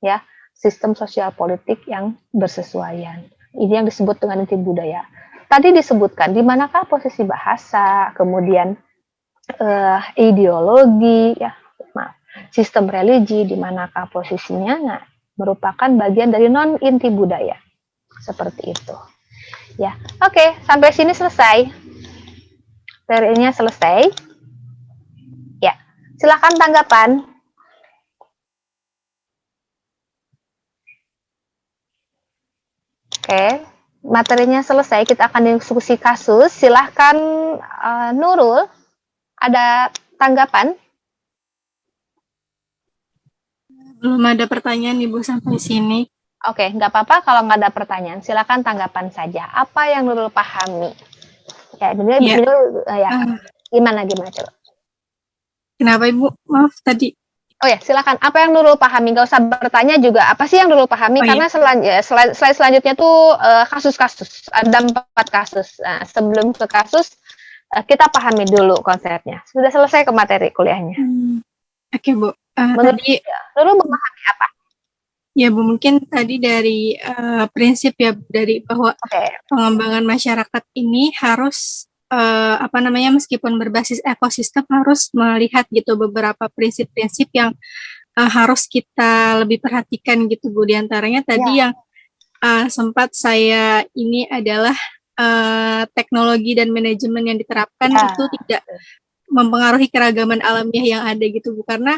ya, sistem sosial politik yang bersesuaian. Ini yang disebut dengan inti budaya. Tadi disebutkan di manakah posisi bahasa, kemudian ideologi, ya, sistem religi, di manakah posisinya, nah, merupakan bagian dari non inti budaya, seperti itu. Ya, oke, sampai sini selesai. Materinya selesai. Ya, silakan tanggapan. Oke. Materinya selesai, kita akan diskusi kasus. Silahkan Nurul, ada tanggapan? Belum ada pertanyaan Ibu sampai sini. Oke, nggak apa-apa kalau nggak ada pertanyaan. Silahkan tanggapan saja. Apa yang Nurul pahami? Ya, gimana coba? Kenapa Ibu? Maaf tadi. Oh ya, silakan. Apa yang Nurul pahami? Gak usah bertanya juga. Apa sih yang Nurul pahami? Karena slide selanjutnya tuh kasus-kasus. Ada 4 kasus. Nah, sebelum ke kasus, kita pahami dulu konsepnya. Sudah selesai ke materi kuliahnya. Oke, Bu. Menurut Nurul memahami apa? Ya, Bu. Mungkin tadi dari prinsip ya, dari bahwa pengembangan masyarakat ini harus meskipun berbasis ekosistem harus melihat gitu beberapa prinsip-prinsip yang harus kita lebih perhatikan gitu Bu. Di antaranya tadi yang sempat saya ini adalah teknologi dan manajemen yang diterapkan itu tidak mempengaruhi keragaman alamiah yang ada gitu Bu, karena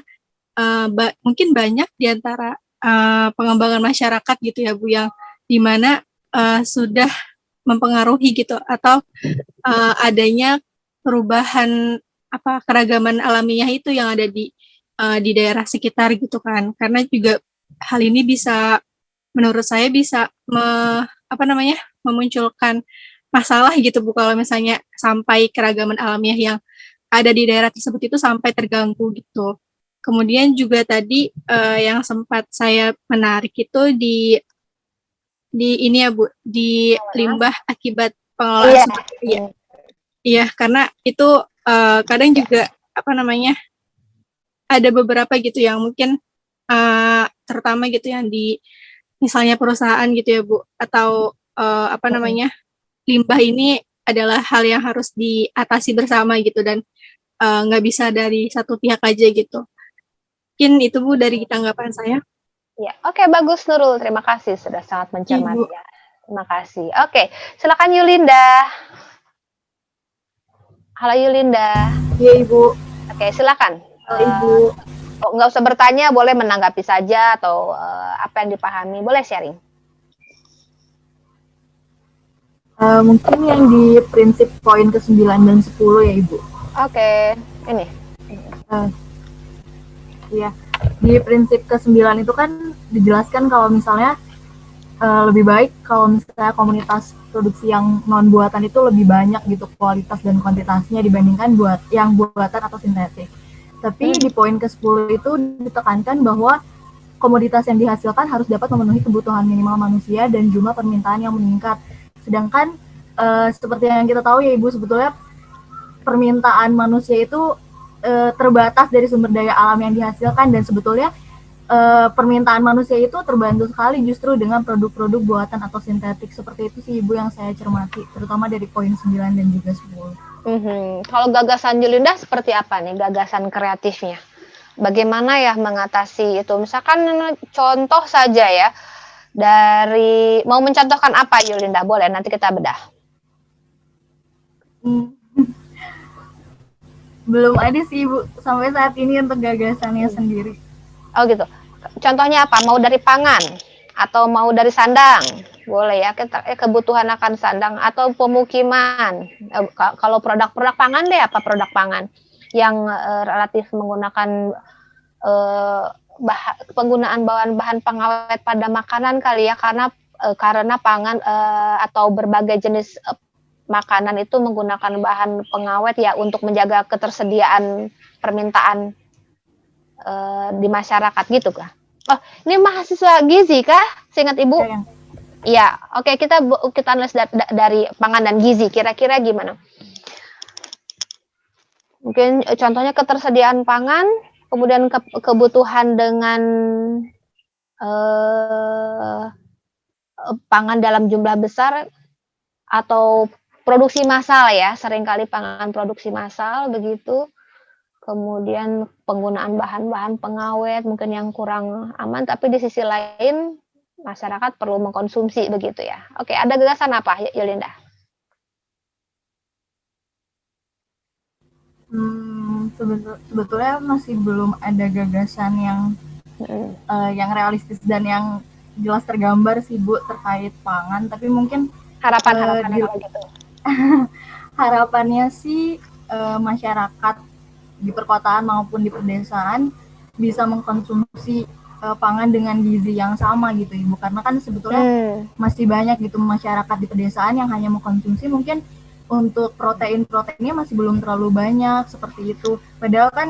mungkin banyak di antara pengembangan masyarakat gitu ya Bu, yang dimana sudah mempengaruhi gitu atau adanya perubahan keragaman alamiah itu yang ada di daerah sekitar gitu kan, karena juga hal ini bisa menurut saya bisa memunculkan masalah gitu Bu, kalau misalnya sampai keragaman alamiah yang ada di daerah tersebut itu sampai terganggu gitu. Kemudian juga tadi yang sempat saya menarik itu di ini ya Bu, di limbah akibat pengelolaan sumber daya. Iya, karena itu kadang juga ada beberapa gitu yang mungkin terutama gitu yang di misalnya perusahaan gitu ya Bu, atau limbah ini adalah hal yang harus diatasi bersama gitu, dan nggak bisa dari satu pihak aja gitu. Mungkin itu Bu dari tanggapan saya. Ya, oke, bagus Nurul. Terima kasih sudah sangat mencermati. Ya. Terima kasih. Oke, silakan Yulinda. Halo Yulinda. Iya Ibu. Oke, silakan. Halo Ibu. Nggak usah bertanya, boleh menanggapi saja atau apa yang dipahami, boleh sharing. Mungkin yang di prinsip poin ke-9 dan 10 ya Ibu. Oke, ini. Iya, di prinsip ke-9 itu kan dijelaskan kalau misalnya lebih baik kalau misalnya komunitas produksi yang non buatan itu lebih banyak gitu kualitas dan kuantitasnya dibandingkan yang buatan atau sintetik. Tapi di poin ke-10 itu ditekankan bahwa komoditas yang dihasilkan harus dapat memenuhi kebutuhan minimal manusia dan jumlah permintaan yang meningkat. Sedangkan seperti yang kita tahu ya Ibu, sebetulnya permintaan manusia itu terbatas dari sumber daya alam yang dihasilkan, dan sebetulnya permintaan manusia itu terbantu sekali justru dengan produk-produk buatan atau sintetik. Seperti itu sih Ibu yang saya cermati, terutama dari poin 9 dan juga 10. Kalau gagasan Yulinda seperti apa nih gagasan kreatifnya? Bagaimana ya mengatasi itu? Misalkan contoh saja ya, dari mau mencontohkan apa Yulinda? Boleh, nanti kita bedah. Belum ada sih Ibu sampai saat ini untuk gagasannya sendiri. Oh gitu. Contohnya apa? Mau dari pangan atau mau dari sandang? Boleh ya, kebutuhan akan sandang atau pemukiman. Kalau produk-produk pangan deh, apa produk pangan yang relatif menggunakan penggunaan bahan pengawet pada makanan kali ya, karena pangan atau berbagai jenis makanan itu menggunakan bahan pengawet ya untuk menjaga ketersediaan permintaan di masyarakat gitu kah? Oh, ini mahasiswa gizi kah? Seingat Ibu? Iya, oke, kita analis dari pangan dan gizi. Kira-kira gimana? Mungkin contohnya ketersediaan pangan, kemudian kebutuhan dengan pangan dalam jumlah besar, atau produksi massal ya, seringkali pangan produksi massal begitu. Kemudian penggunaan bahan-bahan pengawet mungkin yang kurang aman, tapi di sisi lain masyarakat perlu mengkonsumsi begitu ya. Oke, ada gagasan apa Yulinda? Sebetulnya masih belum ada gagasan yang realistis dan yang jelas tergambar sih Bu terkait pangan, tapi mungkin harapan gitu. Harapannya sih masyarakat di perkotaan maupun di pedesaan bisa mengkonsumsi pangan dengan gizi yang sama gitu Ibu, karena kan sebetulnya masih banyak gitu masyarakat di pedesaan yang hanya mengkonsumsi mungkin untuk proteinnya masih belum terlalu banyak seperti itu, padahal kan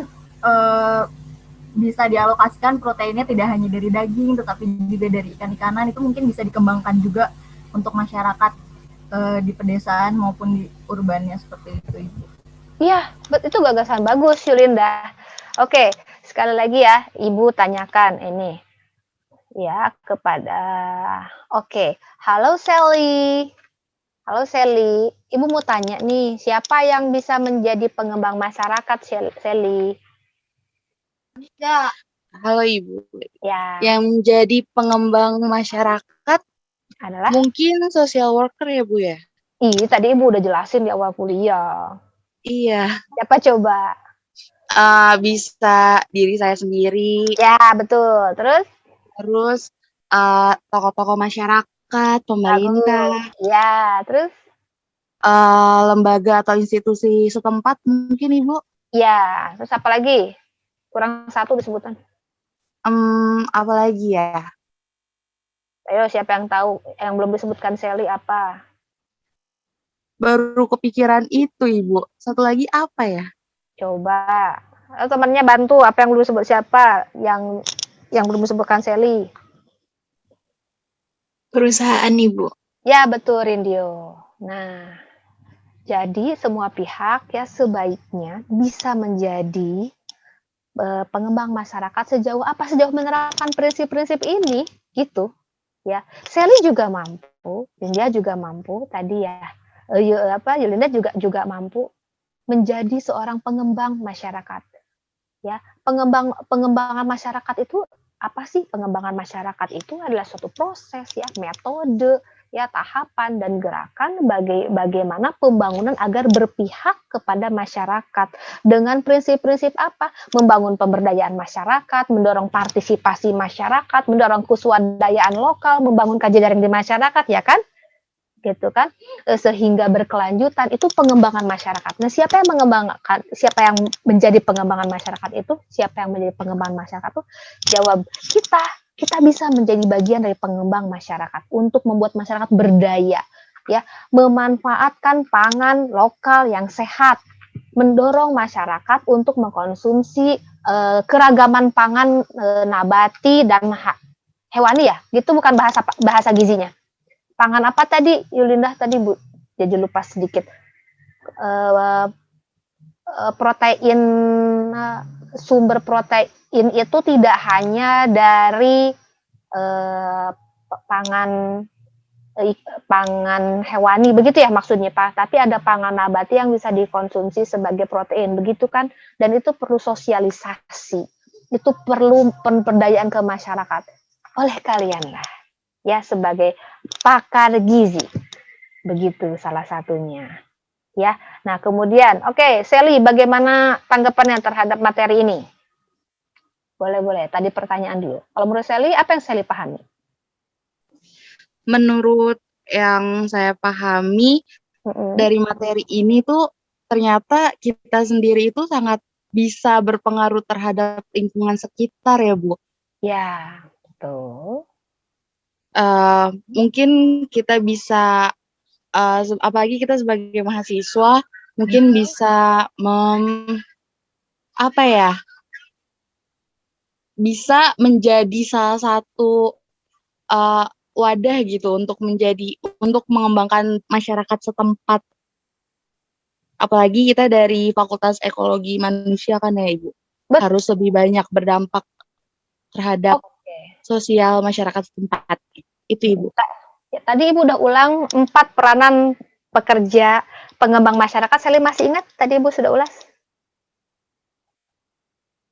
bisa dialokasikan proteinnya tidak hanya dari daging tetapi juga dari ikan-ikanan. Itu mungkin bisa dikembangkan juga untuk masyarakat di pedesaan maupun di urbannya seperti itu Ibu. Iya, itu gagasan bagus Yulinda. Oke, sekali lagi ya Ibu tanyakan ini ya kepada halo Sally. Halo Sally, Ibu mau tanya nih, siapa yang bisa menjadi pengembang masyarakat Sally? Ya, halo Ibu. Ya. Yang menjadi pengembang masyarakat adalah? Mungkin social worker ya, Bu, ya? Tadi Ibu udah jelasin di awal kuliah. Iya. Siapa coba? Bisa diri saya sendiri. Ya, betul. Terus? Terus, tokoh-tokoh masyarakat, pemerintah. Bagus. Ya, terus? Lembaga atau institusi setempat mungkin, Ibu. Ya, terus apa lagi? Kurang satu disebutkan. Apa lagi ya? Ayo, siapa yang tahu? Yang belum disebutkan Sally apa? Baru kepikiran itu, Ibu. Satu lagi apa ya? Coba. Temannya bantu. Apa yang belum disebut siapa? Yang belum disebutkan Sally. Perusahaan, Ibu. Ya, betul, Rindio. Nah, jadi semua pihak ya sebaiknya bisa menjadi pengembang masyarakat sejauh menerapkan prinsip-prinsip ini, gitu. Ya, Sally juga mampu, Linda juga mampu tadi ya. Yulinda juga mampu menjadi seorang pengembang masyarakat. Ya, pengembangan masyarakat itu apa sih? Pengembangan masyarakat itu adalah suatu proses ya, metode, ya tahapan dan gerakan bagaimana pembangunan agar berpihak kepada masyarakat dengan prinsip-prinsip apa? Membangun pemberdayaan masyarakat, mendorong partisipasi masyarakat, mendorong keswadayaan lokal, membangun kajian daring di masyarakat, ya kan? Gitu kan, sehingga berkelanjutan. Itu pengembangan masyarakat. Nah, siapa yang menjadi pengembangan masyarakat itu? Siapa yang menjadi pengembangan masyarakat itu? Jawab, kita bisa menjadi bagian dari pengembang masyarakat untuk membuat masyarakat berdaya, ya, memanfaatkan pangan lokal yang sehat, mendorong masyarakat untuk mengkonsumsi keragaman pangan nabati dan hewani ya, gitu bukan bahasa gizinya. Pangan apa tadi, Yulinda tadi Bu? Jadi lupa sedikit. Protein, sumber protein itu tidak hanya dari pangan hewani, begitu ya maksudnya Pak? Tapi ada pangan nabati yang bisa dikonsumsi sebagai protein, begitu kan? Dan itu perlu sosialisasi, itu perlu pemberdayaan ke masyarakat oleh kalian lah. Ya, sebagai pakar gizi. Begitu salah satunya. Ya. Nah, kemudian, oke, Sally, bagaimana tanggapannya terhadap materi ini? Boleh. Tadi pertanyaan dulu. Kalau menurut Sally, apa yang Sally pahami? Menurut yang saya pahami dari materi ini tuh ternyata kita sendiri itu sangat bisa berpengaruh terhadap lingkungan sekitar ya, Bu. Ya, betul. Mungkin kita bisa apalagi kita sebagai mahasiswa mungkin bisa bisa menjadi salah satu wadah gitu untuk mengembangkan masyarakat setempat. Apalagi kita dari Fakultas Ekologi Manusia kan ya, Ibu. Harus lebih banyak berdampak terhadap sosial masyarakat setempat. Itu, Ibu. Ya, tadi Ibu udah ulang 4 peranan pekerja pengembang masyarakat. Sally masih ingat? Tadi Ibu sudah ulas.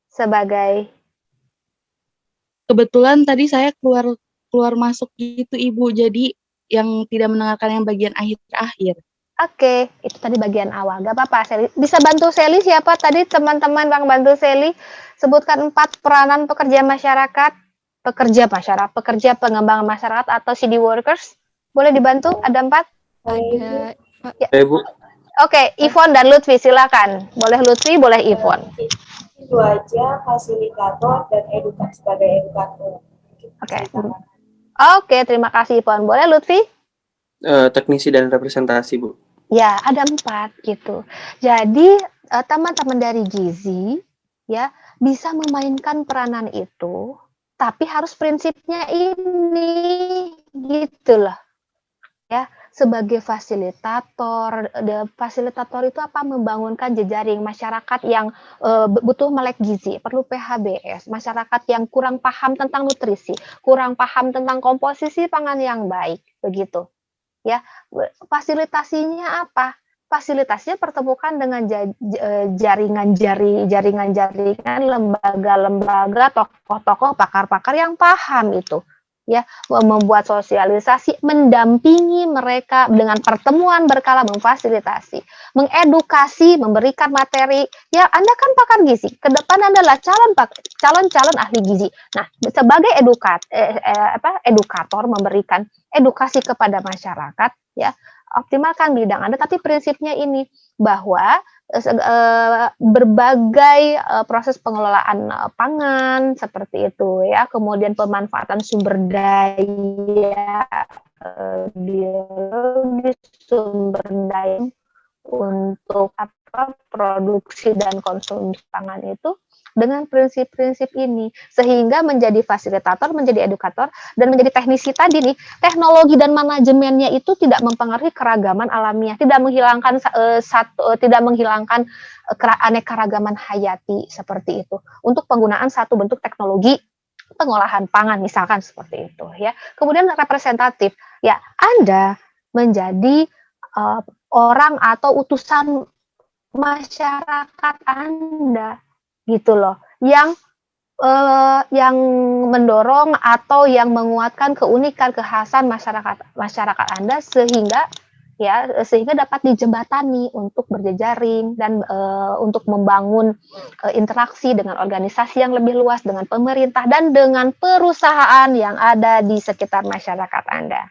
Sebagai? Kebetulan tadi saya keluar masuk gitu, Ibu. Jadi yang tidak mendengarkan yang bagian akhir-akhir. Oke, itu tadi bagian awal. Gak apa-apa, Sally. Bisa bantu Sally siapa tadi teman-teman yang bantu Sally? Sebutkan 4 peranan pekerja masyarakat. Pekerja pengembangan masyarakat atau CD workers. Boleh dibantu? Ada 4? Ada. Ya. Ibu. Oke, Ivon dan Lutfi silakan. Boleh Lutfi, boleh Ivon. Itu aja, fasilitator dan sebagai edukator. Oke, terima kasih Ivon. Boleh Lutfi? Teknisi dan representasi, Bu. Ya, ada 4 gitu. Jadi teman-teman dari Gizi ya bisa memainkan peranan itu. Tapi harus prinsipnya ini, gitu loh. Ya, sebagai fasilitator itu apa? Membangunkan jejaring masyarakat yang butuh melek gizi, perlu PHBS, masyarakat yang kurang paham tentang nutrisi, kurang paham tentang komposisi pangan yang baik, begitu. Ya, fasilitasinya apa? Fasilitasinya pertemukan dengan jaringan lembaga-lembaga, tokoh-tokoh, pakar-pakar yang paham itu. ya, membuat sosialisasi, mendampingi mereka dengan pertemuan berkala, memfasilitasi, mengedukasi, memberikan materi. Ya, Anda kan pakar gizi, ke depan adalah calon ahli gizi. Nah, sebagai edukator memberikan edukasi kepada masyarakat, ya, optimalkan bidang Anda. Tapi prinsipnya ini bahwa berbagai proses pengelolaan pangan seperti itu ya, kemudian pemanfaatan sumber daya biologis, sumber daya untuk produksi dan konsumsi pangan itu dengan prinsip-prinsip ini, sehingga menjadi fasilitator, menjadi edukator, dan menjadi teknisi tadi nih, teknologi dan manajemennya itu tidak mempengaruhi keragaman alamiah, tidak menghilangkan keanekaragaman hayati seperti itu, untuk penggunaan satu bentuk teknologi pengolahan pangan misalkan seperti itu ya. Kemudian representatif, ya Anda menjadi orang atau utusan masyarakat Anda gitu loh, yang mendorong atau yang menguatkan keunikan kekhasan masyarakat Anda sehingga dapat dijembatani untuk berjejaring dan untuk membangun interaksi dengan organisasi yang lebih luas, dengan pemerintah dan dengan perusahaan yang ada di sekitar masyarakat Anda.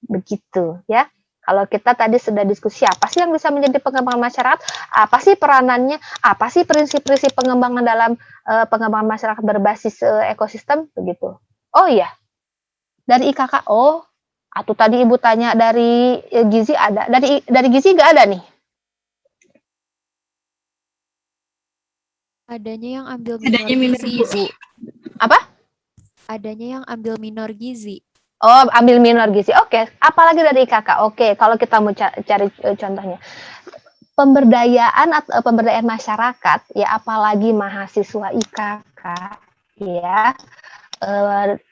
Begitu ya. Kalau kita tadi sudah diskusi apa sih yang bisa menjadi pengembangan masyarakat, apa sih peranannya, apa sih prinsip-prinsip pengembangan dalam pengembangan masyarakat berbasis ekosistem, begitu. Oh iya, dari IKK, atau tadi Ibu tanya dari Gizi ada, dari Gizi nggak ada nih? Adanya yang ambil minor gizi, Bu. Apa? Adanya yang ambil minor gizi. Oh, ambil minor gizi. Oke, apalagi dari IKK. Oke, kalau kita mau cari contohnya. Pemberdayaan masyarakat, ya apalagi mahasiswa IKK, ya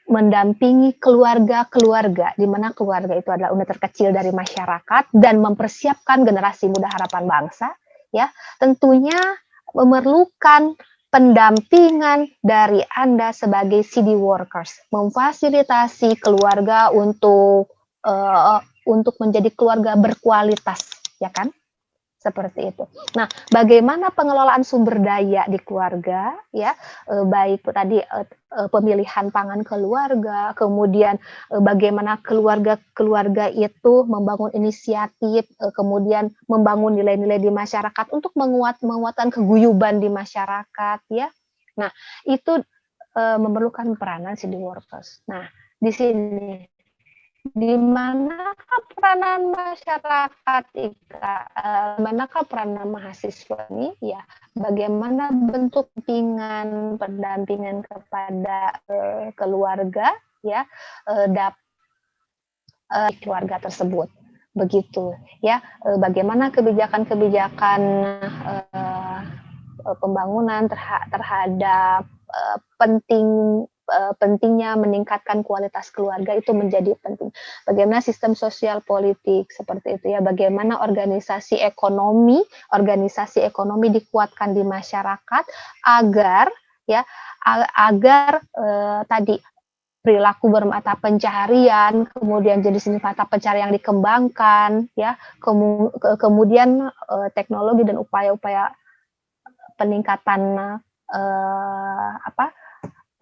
mendampingi keluarga-keluarga, di mana keluarga itu adalah unit terkecil dari masyarakat dan mempersiapkan generasi muda harapan bangsa, ya tentunya memerlukan pendampingan dari Anda sebagai CD workers, memfasilitasi keluarga untuk menjadi keluarga berkualitas, ya kan? Seperti itu. Nah, bagaimana pengelolaan sumber daya di keluarga, ya, baik tadi pemilihan pangan keluarga, kemudian bagaimana keluarga itu membangun inisiatif, kemudian membangun nilai-nilai di masyarakat untuk menguatkan keguyuban di masyarakat, ya. Nah, itu memerlukan peranan CD workers. Nah, di sini di manakah peranan masyarakat, manakah peranan mahasiswa ini, ya bagaimana bentuk pendampingan kepada keluarga, ya keluarga tersebut, begitu ya, bagaimana kebijakan-kebijakan pembangunan terhadap pentingnya meningkatkan kualitas keluarga itu menjadi penting. Bagaimana sistem sosial politik seperti itu ya, bagaimana organisasi ekonomi dikuatkan di masyarakat agar tadi perilaku bermata pencaharian, kemudian jenis mata pencaharian yang dikembangkan, ya, kemudian teknologi dan upaya-upaya peningkatan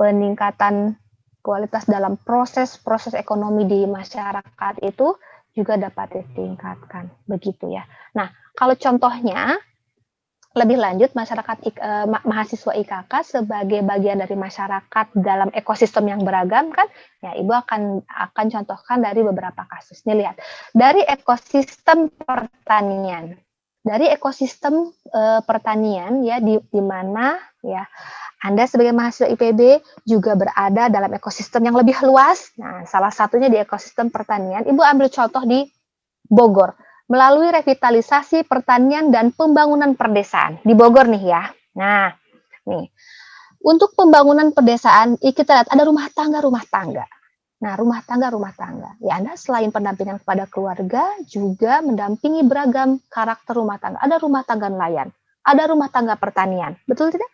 peningkatan kualitas dalam proses ekonomi di masyarakat itu juga dapat ditingkatkan, begitu ya. Nah, kalau contohnya lebih lanjut mahasiswa IKK sebagai bagian dari masyarakat dalam ekosistem yang beragam kan, ya Ibu akan contohkan dari beberapa kasus. Nih lihat, dari ekosistem pertanian. Dari ekosistem pertanian ya di mana ya Anda sebagai mahasiswa IPB juga berada dalam ekosistem yang lebih luas. Nah, salah satunya di ekosistem pertanian. Ibu ambil contoh di Bogor melalui revitalisasi pertanian dan pembangunan perdesaan di Bogor nih ya. Nah, nih untuk pembangunan perdesaan kita lihat ada rumah tangga. Nah, rumah tangga. Ya, Anda selain pendampingan kepada keluarga juga mendampingi beragam karakter rumah tangga. Ada rumah tangga nelayan, ada rumah tangga pertanian, betul tidak?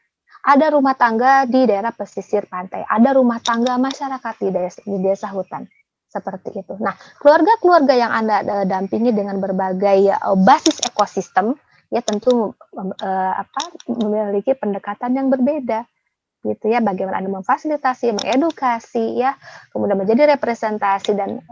ada rumah tangga di daerah pesisir pantai, ada rumah tangga masyarakat di desa hutan. Seperti itu. Nah, keluarga-keluarga yang Anda dampingi dengan berbagai basis ekosistem, ya tentu memiliki pendekatan yang berbeda. Gitu ya, bagaimana Anda memfasilitasi, mengedukasi, ya, kemudian menjadi representasi dan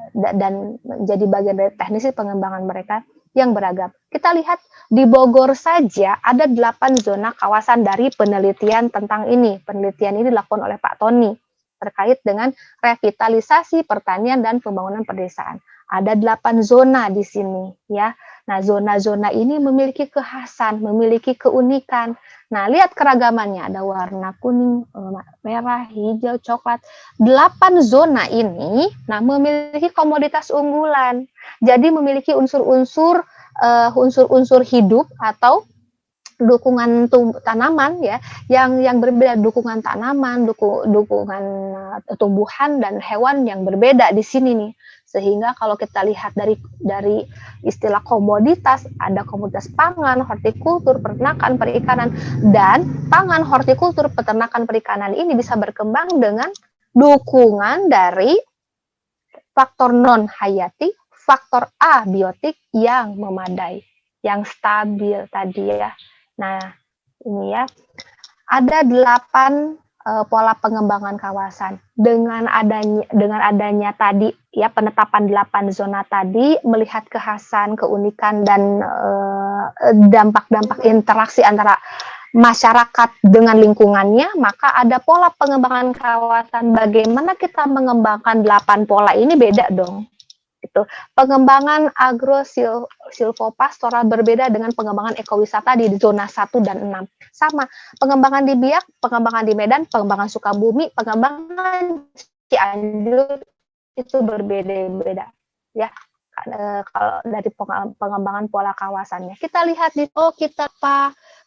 menjadi bagian dari teknisi pengembangan mereka yang beragam. Kita lihat di Bogor saja ada 8 zona kawasan dari penelitian tentang ini. Penelitian ini dilakukan oleh Pak Tony terkait dengan revitalisasi pertanian dan pembangunan pedesaan. Ada 8 zona di sini, ya. Nah, zona-zona ini memiliki kekhasan, memiliki keunikan. Nah, lihat keragamannya, ada warna kuning, merah, hijau, coklat. 8 zona ini memiliki komoditas unggulan. Jadi memiliki unsur-unsur hidup atau dukungan tanaman, ya, yang berbeda, dukungan tanaman, dukungan tumbuhan dan hewan yang berbeda di sini nih. Sehingga kalau kita lihat dari istilah komoditas, ada komoditas pangan, hortikultur, peternakan, perikanan, dan pangan, hortikultur, peternakan, perikanan ini bisa berkembang dengan dukungan dari faktor non hayati, faktor abiotik yang memadai, yang stabil tadi, ya. Nah, ini ya, ada 8 pola pengembangan kawasan. Dengan adanya tadi, ya, penetapan 8 zona tadi, melihat kekhasan, keunikan, dan dampak-dampak interaksi antara masyarakat dengan lingkungannya, maka ada pola pengembangan kawasan. Bagaimana kita mengembangkan 8 pola ini beda dong. Itu pengembangan agro-silvopastoral berbeda dengan pengembangan ekowisata di zona 1 dan 6. Sama, pengembangan di Biak, pengembangan di Medan, pengembangan Sukabumi, pengembangan Cianjur itu berbeda-beda, ya. Kalau dari pengembangan pola kawasannya, kita lihat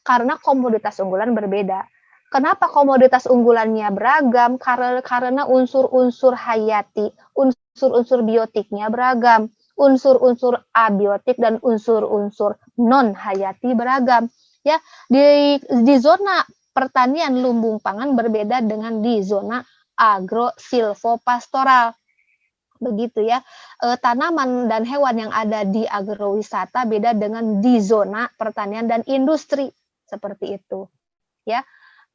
karena komoditas unggulan berbeda. Kenapa komoditas unggulannya beragam? Karena unsur-unsur hayati, unsur-unsur biotiknya beragam, unsur-unsur abiotik dan unsur-unsur non hayati beragam. Ya, di zona pertanian lumbung pangan berbeda dengan di zona agro-silvopastoral. Begitu ya. Tanaman dan hewan yang ada di agrowisata beda dengan di zona pertanian dan industri. Seperti itu. Ya.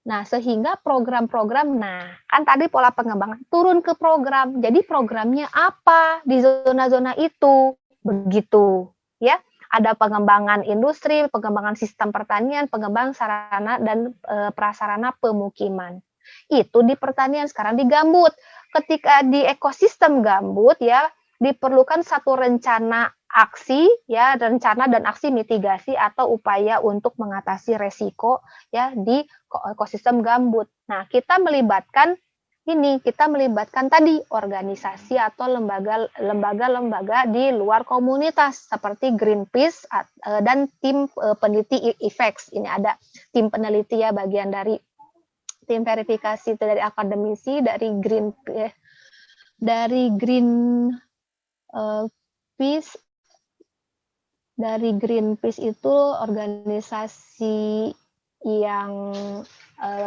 Nah, sehingga program-program, kan tadi pola pengembangan, turun ke program. Jadi programnya apa di zona-zona itu? Begitu, ya. Ada pengembangan industri, pengembangan sistem pertanian, pengembangan sarana dan prasarana pemukiman. Itu di pertanian, sekarang di gambut. Ketika di ekosistem gambut, ya, diperlukan satu rencana aksi, ya, rencana dan aksi mitigasi atau upaya untuk mengatasi resiko, ya, di ekosistem gambut. Nah, kita melibatkan tadi organisasi atau lembaga-lembaga di luar komunitas seperti Greenpeace dan tim peneliti IFEX. Ini ada tim peneliti, ya, bagian dari tim verifikasi dari akademisi dari Greenpeace itu organisasi yang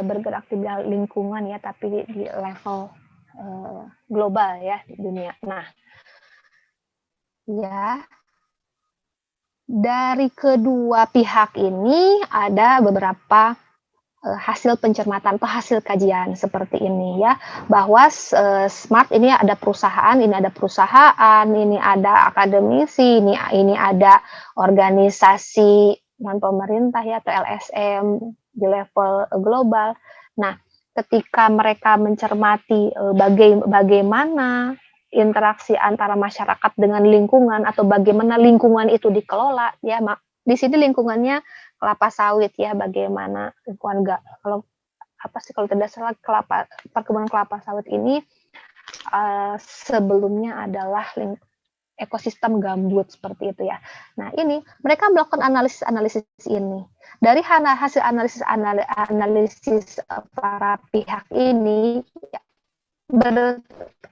bergerak di bidang lingkungan, ya, tapi di level global, ya, di dunia. Nah, ya, dari kedua pihak ini ada beberapa hasil pencermatan atau hasil kajian seperti ini, ya, bahwa SMART ini ada perusahaan, ini ada akademisi, ini ada organisasi non pemerintah, ya, atau LSM di level global. Nah, ketika mereka mencermati bagaimana interaksi antara masyarakat dengan lingkungan atau bagaimana lingkungan itu dikelola, ya, di sini lingkungannya kelapa sawit, ya, bagaimana lingkungan kalau tidak salah perkebunan kelapa sawit ini sebelumnya adalah ekosistem gambut seperti itu, ya. Nah, ini mereka melakukan analisis ini. Dari hasil analisis para pihak ini, ya,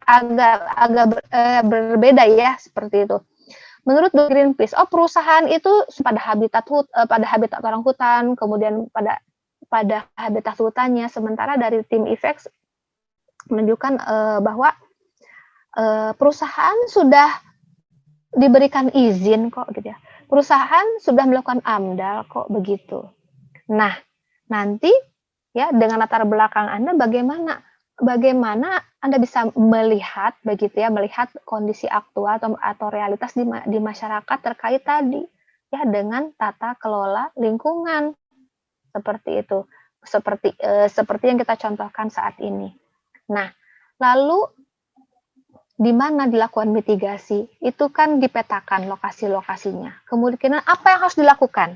agak berbeda, ya, seperti itu. Menurut Greenpeace, perusahaan itu pada habitat orang hutan, kemudian pada pada habitat hutannya. Sementara dari tim IFEX menunjukkan bahwa perusahaan sudah diberikan izin kok gitu ya. Perusahaan sudah melakukan AMDAL kok begitu. Nah, nanti ya dengan latar belakang Anda bagaimana Anda bisa melihat begitu ya, melihat kondisi aktual atau realitas di masyarakat terkait tadi ya dengan tata kelola lingkungan. Seperti itu. Seperti yang kita contohkan saat ini. Nah, lalu di mana dilakukan mitigasi? Itu kan dipetakan lokasi-lokasinya. Kemungkinan apa yang harus dilakukan?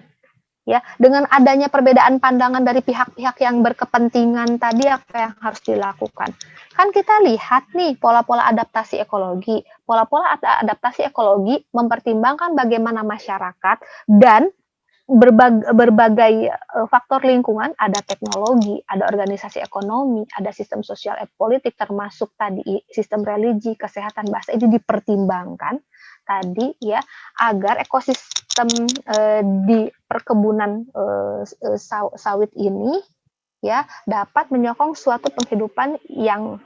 Ya, dengan adanya perbedaan pandangan dari pihak-pihak yang berkepentingan tadi, apa yang harus dilakukan? Kan kita lihat nih pola-pola adaptasi ekologi. Pola-pola adaptasi ekologi mempertimbangkan bagaimana masyarakat dan berbagai faktor lingkungan, ada teknologi, ada organisasi ekonomi, ada sistem sosial politik, termasuk tadi sistem religi, kesehatan, bahasa, itu dipertimbangkan tadi ya, agar ekosistem di perkebunan sawit ini ya dapat menyokong suatu penghidupan yang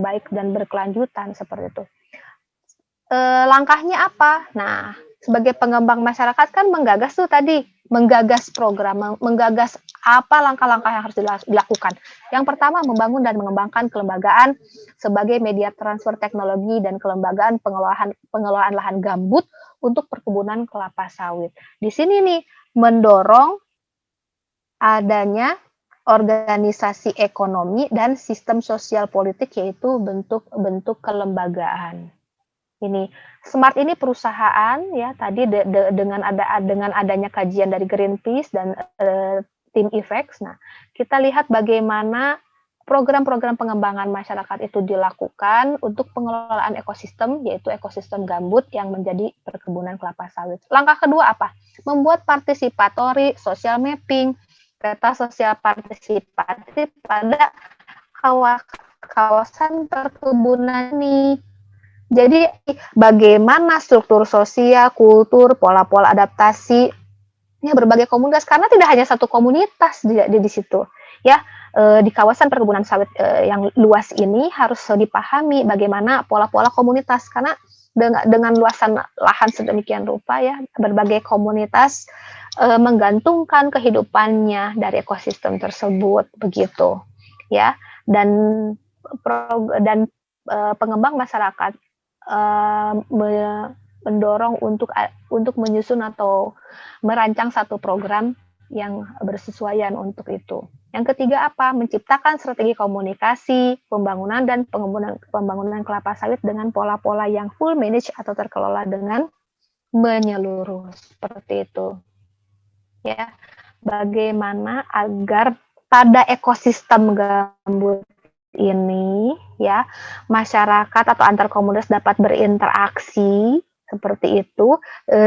baik dan berkelanjutan seperti itu. Langkahnya apa? Nah, sebagai pengembang masyarakat kan menggagas program, menggagas apa langkah-langkah yang harus dilakukan. Yang pertama, membangun dan mengembangkan kelembagaan sebagai media transfer teknologi dan kelembagaan pengelolaan lahan gambut untuk perkebunan kelapa sawit. Di sini nih mendorong adanya organisasi ekonomi dan sistem sosial politik, yaitu bentuk kelembagaan. Ini Smart ini perusahaan ya tadi dengan adanya kajian dari Greenpeace dan tim IFEX. Nah, kita lihat bagaimana program-program pengembangan masyarakat itu dilakukan untuk pengelolaan ekosistem, yaitu ekosistem gambut yang menjadi perkebunan kelapa sawit. Langkah kedua apa? Membuat partisipatory social mapping, peta sosial partisipatif pada kawasan perkebunan ini. Jadi bagaimana struktur sosial, kultur, pola-pola adaptasi ya berbagai komunitas, karena tidak hanya satu komunitas di situ ya. Di kawasan perkebunan sawit yang luas ini harus dipahami bagaimana pola-pola komunitas, karena dengan luasan lahan sedemikian rupa ya, berbagai komunitas menggantungkan kehidupannya dari ekosistem tersebut begitu ya. Dan pengembang masyarakat mendorong untuk menyusun atau merancang satu program yang bersesuaian untuk itu. Yang ketiga apa? Menciptakan strategi komunikasi, pembangunan dan pembangunan kelapa sawit dengan pola-pola yang full manage atau terkelola dengan menyeluruh seperti itu. Ya, bagaimana agar pada ekosistem gambut ini ya masyarakat atau antar komunitas dapat berinteraksi seperti itu,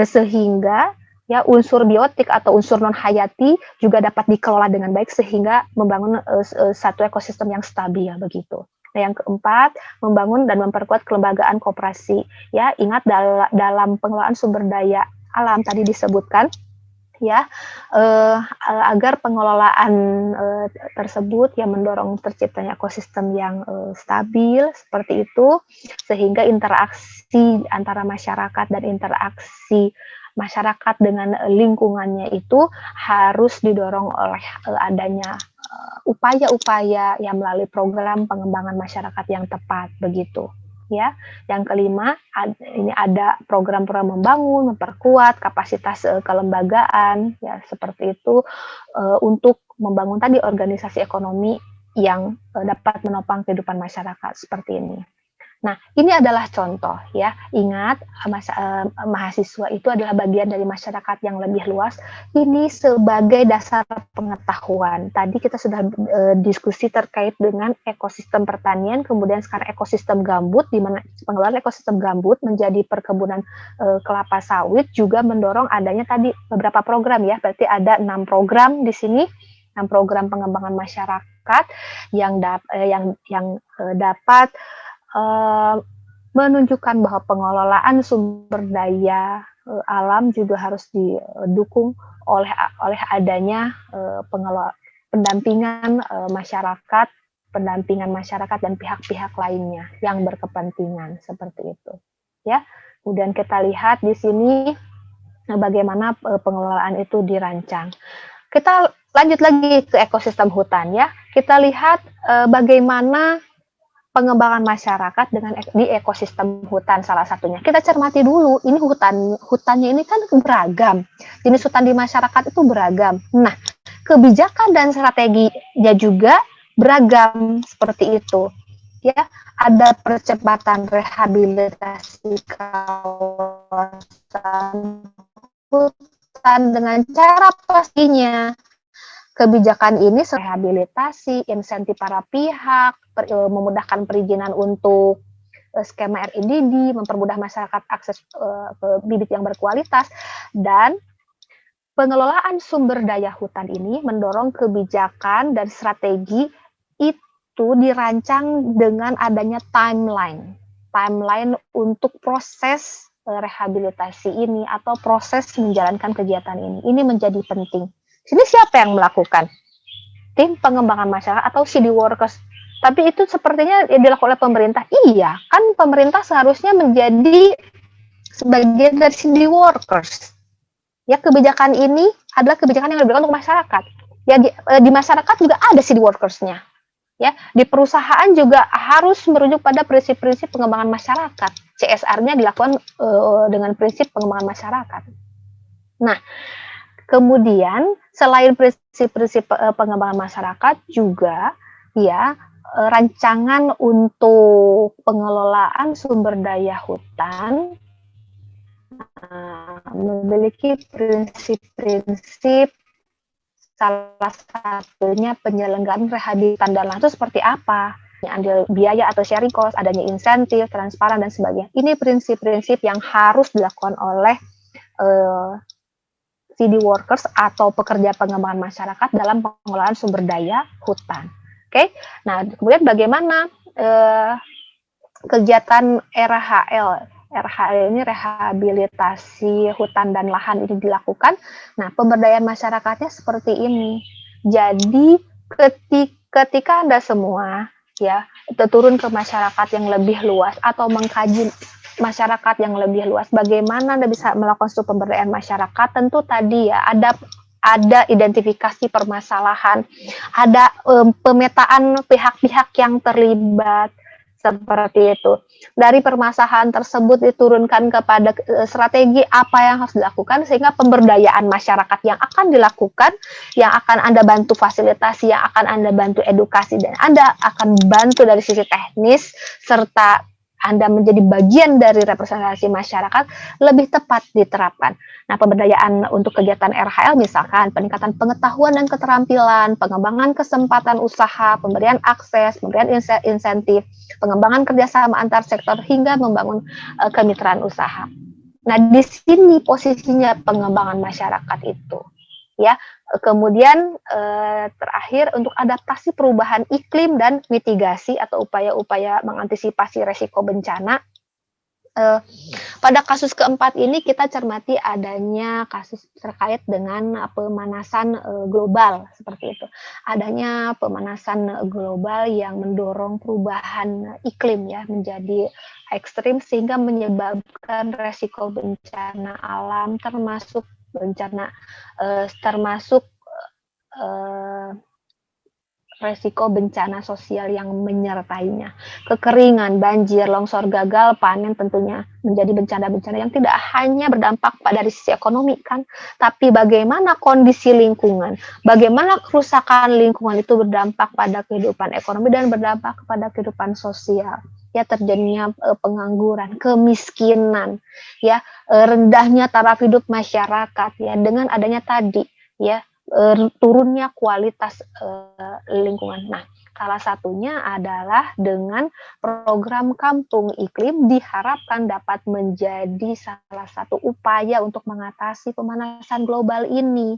sehingga ya unsur biotik atau unsur non hayati juga dapat dikelola dengan baik sehingga membangun satu ekosistem yang stabil begitu. Nah, yang keempat, membangun dan memperkuat kelembagaan koperasi. Ya, ingat dalam pengelolaan sumber daya alam tadi disebutkan ya, agar pengelolaan tersebut yang mendorong terciptanya ekosistem yang stabil seperti itu, sehingga interaksi antara masyarakat dan interaksi masyarakat dengan lingkungannya itu harus didorong oleh adanya upaya-upaya yang melalui program pengembangan masyarakat yang tepat begitu. Ya, yang kelima ini ada program-program membangun, memperkuat kapasitas kelembagaan ya seperti itu untuk membangun tadi organisasi ekonomi yang dapat menopang kehidupan masyarakat seperti ini. Nah, ini adalah contoh ya. Ingat, mahasiswa itu adalah bagian dari masyarakat yang lebih luas. Ini sebagai dasar pengetahuan. Tadi kita sudah diskusi terkait dengan ekosistem pertanian, kemudian sekarang ekosistem gambut, di mana pengelolaan ekosistem gambut menjadi perkebunan kelapa sawit juga mendorong adanya tadi beberapa program ya. Berarti ada 6 program di sini, 6 program pengembangan masyarakat yang dapat menunjukkan bahwa pengelolaan sumber daya alam juga harus didukung oleh adanya pendampingan masyarakat dan pihak-pihak lainnya yang berkepentingan seperti itu. Ya, kemudian kita lihat di sini bagaimana pengelolaan itu dirancang. Kita lanjut lagi ke ekosistem hutan ya. Kita lihat bagaimana pengembangan masyarakat di ekosistem hutan salah satunya. Kita cermati dulu, ini hutannya ini kan beragam. Jenis hutan di masyarakat itu beragam. Nah, kebijakan dan strateginya juga beragam seperti itu. Ya, ada percepatan rehabilitasi kawasan hutan dengan cara pastinya. Kebijakan ini rehabilitasi, insentif para pihak, memudahkan perizinan untuk skema RIDD, mempermudah masyarakat akses ke bibit yang berkualitas, dan pengelolaan sumber daya hutan ini mendorong kebijakan dan strategi itu dirancang dengan adanya timeline untuk proses rehabilitasi ini atau proses menjalankan kegiatan ini. Ini menjadi penting. Sini siapa yang melakukan? Tim pengembangan masyarakat atau CD workers. Tapi itu sepertinya dilakukan oleh pemerintah. Iya, kan pemerintah seharusnya menjadi sebagian dari CD workers. Ya, kebijakan ini adalah kebijakan yang diberikan untuk masyarakat. Ya, di masyarakat juga ada CD workers-nya. Ya, di perusahaan juga harus merujuk pada prinsip-prinsip pengembangan masyarakat. CSR-nya dilakukan dengan prinsip pengembangan masyarakat. Nah, kemudian selain prinsip-prinsip pengembangan masyarakat juga ya rancangan untuk pengelolaan sumber daya hutan memiliki prinsip-prinsip, salah satunya penyelenggaraan rehabilitasi dan lahan itu seperti apa, andil biaya atau sharing cost, adanya insentif, transparan dan sebagainya. Ini prinsip-prinsip yang harus dilakukan oleh CD workers atau pekerja pengembangan masyarakat dalam pengelolaan sumber daya hutan. Oke, nah kemudian bagaimana kegiatan RHL ini rehabilitasi hutan dan lahan ini dilakukan? Nah, pemberdayaan masyarakatnya seperti ini. Jadi ketika Anda semua ya turun ke masyarakat yang lebih luas atau mengkaji masyarakat yang lebih luas, bagaimana Anda bisa melakukan suatu pemberdayaan masyarakat? Tentu tadi ya ada identifikasi permasalahan, ada pemetaan pihak-pihak yang terlibat seperti itu. Dari permasalahan tersebut diturunkan kepada strategi apa yang harus dilakukan sehingga pemberdayaan masyarakat yang akan dilakukan, yang akan Anda bantu fasilitasi, yang akan Anda bantu edukasi, dan Anda akan bantu dari sisi teknis serta Anda menjadi bagian dari representasi masyarakat lebih tepat diterapkan. Nah, pemberdayaan untuk kegiatan RHL misalkan peningkatan pengetahuan dan keterampilan, pengembangan kesempatan usaha, pemberian akses, pemberian insentif, pengembangan kerjasama antar sektor hingga membangun kemitraan usaha. Nah, di sini posisinya pengembangan masyarakat itu. Ya, kemudian terakhir untuk adaptasi perubahan iklim dan mitigasi atau upaya-upaya mengantisipasi resiko bencana. Pada kasus keempat ini kita cermati adanya kasus terkait dengan pemanasan global seperti itu. Adanya pemanasan global yang mendorong perubahan iklim ya menjadi ekstrim sehingga menyebabkan resiko bencana alam termasuk resiko bencana sosial yang menyertainya. Kekeringan, banjir, longsor, gagal panen tentunya menjadi bencana-bencana yang tidak hanya berdampak pada sisi ekonomi kan, tapi bagaimana kondisi lingkungan, bagaimana kerusakan lingkungan itu berdampak pada kehidupan ekonomi dan berdampak kepada kehidupan sosial. Ya, terjadinya pengangguran, kemiskinan, ya, rendahnya taraf hidup masyarakat ya dengan adanya tadi ya turunnya kualitas lingkungan. Nah, salah satunya adalah dengan program Kampung Iklim diharapkan dapat menjadi salah satu upaya untuk mengatasi pemanasan global ini.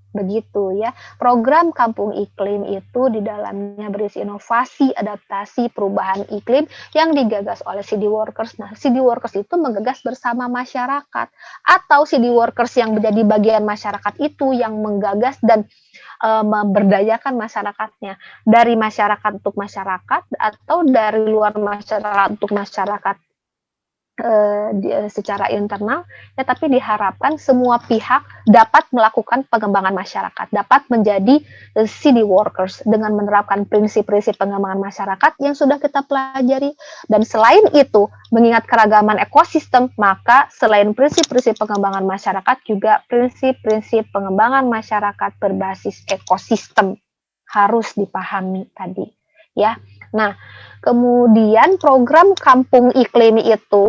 Begitu ya. Program Kampung Iklim itu di dalamnya berisi inovasi, adaptasi, perubahan iklim yang digagas oleh CD workers. Nah, CD workers itu menggagas bersama masyarakat atau CD workers yang menjadi bagian masyarakat itu yang menggagas dan memberdayakan masyarakatnya, dari masyarakat untuk masyarakat atau dari luar masyarakat untuk masyarakat secara internal, ya, tapi diharapkan semua pihak dapat melakukan pengembangan masyarakat, dapat menjadi city workers dengan menerapkan prinsip-prinsip pengembangan masyarakat yang sudah kita pelajari. Dan selain itu, mengingat keragaman ekosistem, maka selain prinsip-prinsip pengembangan masyarakat, juga prinsip-prinsip pengembangan masyarakat berbasis ekosistem harus dipahami tadi, ya. Nah, kemudian program Kampung Iklim itu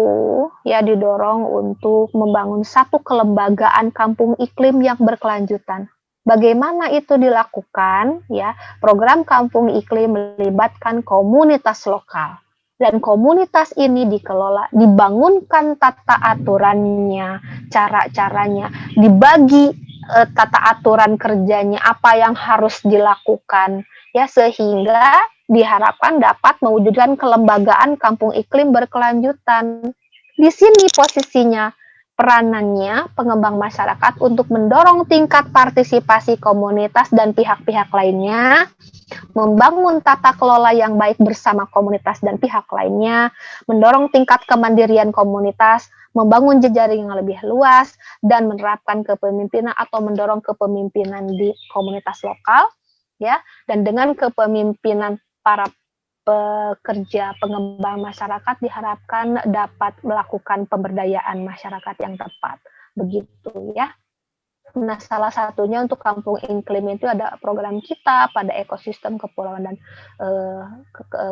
ya didorong untuk membangun satu kelembagaan kampung iklim yang berkelanjutan. Bagaimana itu dilakukan? Ya, program Kampung Iklim melibatkan komunitas lokal. Dan komunitas ini dikelola, dibangunkan tata aturannya, cara-caranya, dibagi tata aturan kerjanya, apa yang harus dilakukan, ya, sehingga diharapkan dapat mewujudkan kelembagaan kampung iklim berkelanjutan. Di sini posisinya, peranannya pengembang masyarakat untuk mendorong tingkat partisipasi komunitas dan pihak-pihak lainnya, membangun tata kelola yang baik bersama komunitas dan pihak lainnya, mendorong tingkat kemandirian komunitas, membangun jejaring yang lebih luas, dan menerapkan kepemimpinan atau mendorong kepemimpinan di komunitas lokal, ya, dan dengan kepemimpinan para pekerja pengembang masyarakat diharapkan dapat melakukan pemberdayaan masyarakat yang tepat, begitu ya. Nah, salah satunya untuk kampung iklim itu ada program kita pada ekosistem kepulauan dan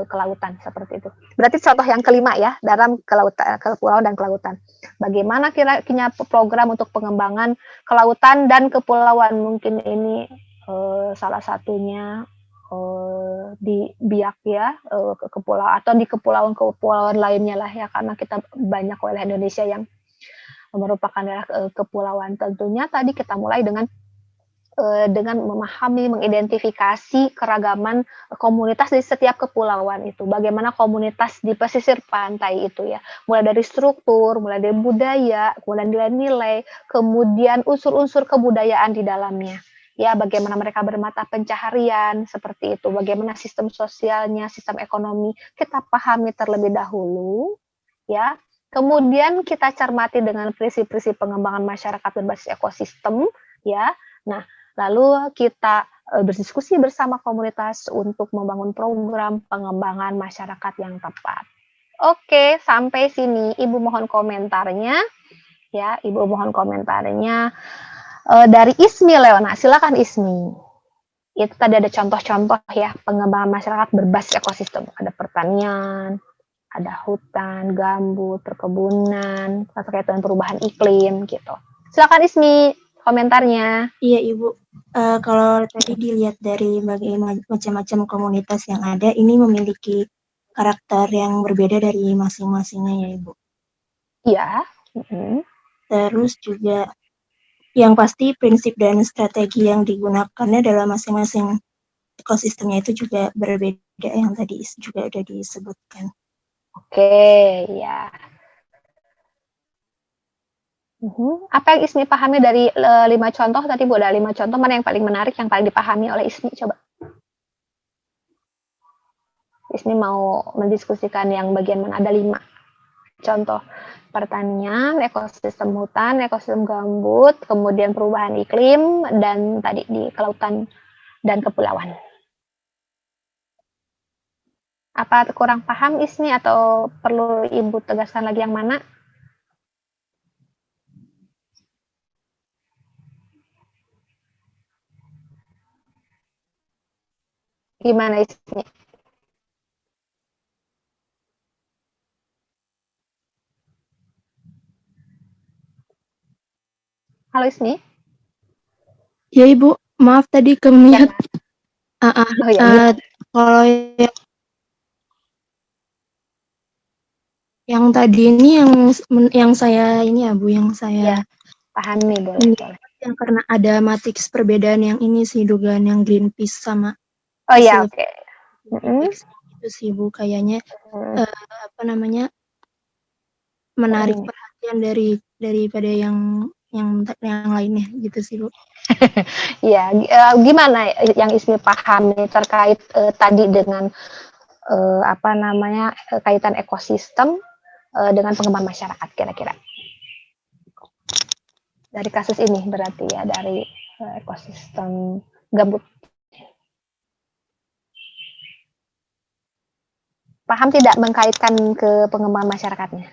kelautan seperti itu. Berarti contoh yang kelima ya dalam kepulauan dan kelautan. Bagaimana kira-kira program untuk pengembangan kelautan dan kepulauan, mungkin ini salah satunya di Biak ya, kepulauan atau di kepulauan lainnya lah ya, karena kita banyak wilayah Indonesia yang merupakan daerah kepulauan. Tentunya tadi kita mulai dengan memahami, mengidentifikasi keragaman komunitas di setiap kepulauan itu. Bagaimana komunitas di pesisir pantai itu ya, mulai dari struktur, mulai dari budaya, kemudian nilai-nilai, kemudian unsur-unsur kebudayaan di dalamnya. Ya, bagaimana mereka bermata pencaharian, seperti itu. Bagaimana sistem sosialnya, sistem ekonomi, kita pahami terlebih dahulu, ya. Kemudian kita cermati dengan prinsip-prinsip pengembangan masyarakat berbasis ekosistem, ya. Nah, lalu kita berdiskusi bersama komunitas untuk membangun program pengembangan masyarakat yang tepat. Oke, sampai sini Ibu mohon komentarnya, ya. Ibu mohon komentarnya. Dari Ismi Leona, silakan Ismi. Itu tadi ada contoh-contoh ya pengembangan masyarakat berbasis ekosistem. Ada pertanian, ada hutan, gambut, perkebunan, terkait dengan perubahan iklim gitu. Silakan Ismi komentarnya. Iya Ibu, kalau tadi dilihat dari macam-macam komunitas yang ada, ini memiliki karakter yang berbeda dari masing-masingnya ya Ibu. Iya. Terus juga yang pasti prinsip dan strategi yang digunakannya dalam masing-masing ekosistemnya itu juga berbeda, yang tadi juga udah disebutkan. Oke, ya. Apa yang Ismi pahami dari 5 contoh tadi, Bu? Ada 5 contoh, mana yang paling menarik, yang paling dipahami oleh Ismi? Coba. Ismi mau mendiskusikan yang bagian mana? Ada 5 contoh. Pertanian, ekosistem hutan, ekosistem gambut, kemudian perubahan iklim, dan tadi di kelautan dan kepulauan. Apa kurang paham Ismi atau perlu Ibu tegaskan lagi yang mana? Gimana Ismi? Halo Ismi? Ya Ibu, maaf tadi kemute. Kalau yang tadi ini yang saya ini ya Bu, yang saya pahami boleh. Yang karena ada matriks perbedaan yang ini sih, dugaan yang Greenpeace sama. Oh ya, oke. Itu sih Bu, kayaknya menarik perhatian daripada yang yang lainnya gitu sih Bu. Ya, gimana yang Ismi pahami terkait tadi dengan kaitan ekosistem dengan pengembangan masyarakat kira-kira dari kasus ini berarti ya, dari ekosistem gambut. Paham tidak mengkaitkan ke pengembangan masyarakatnya?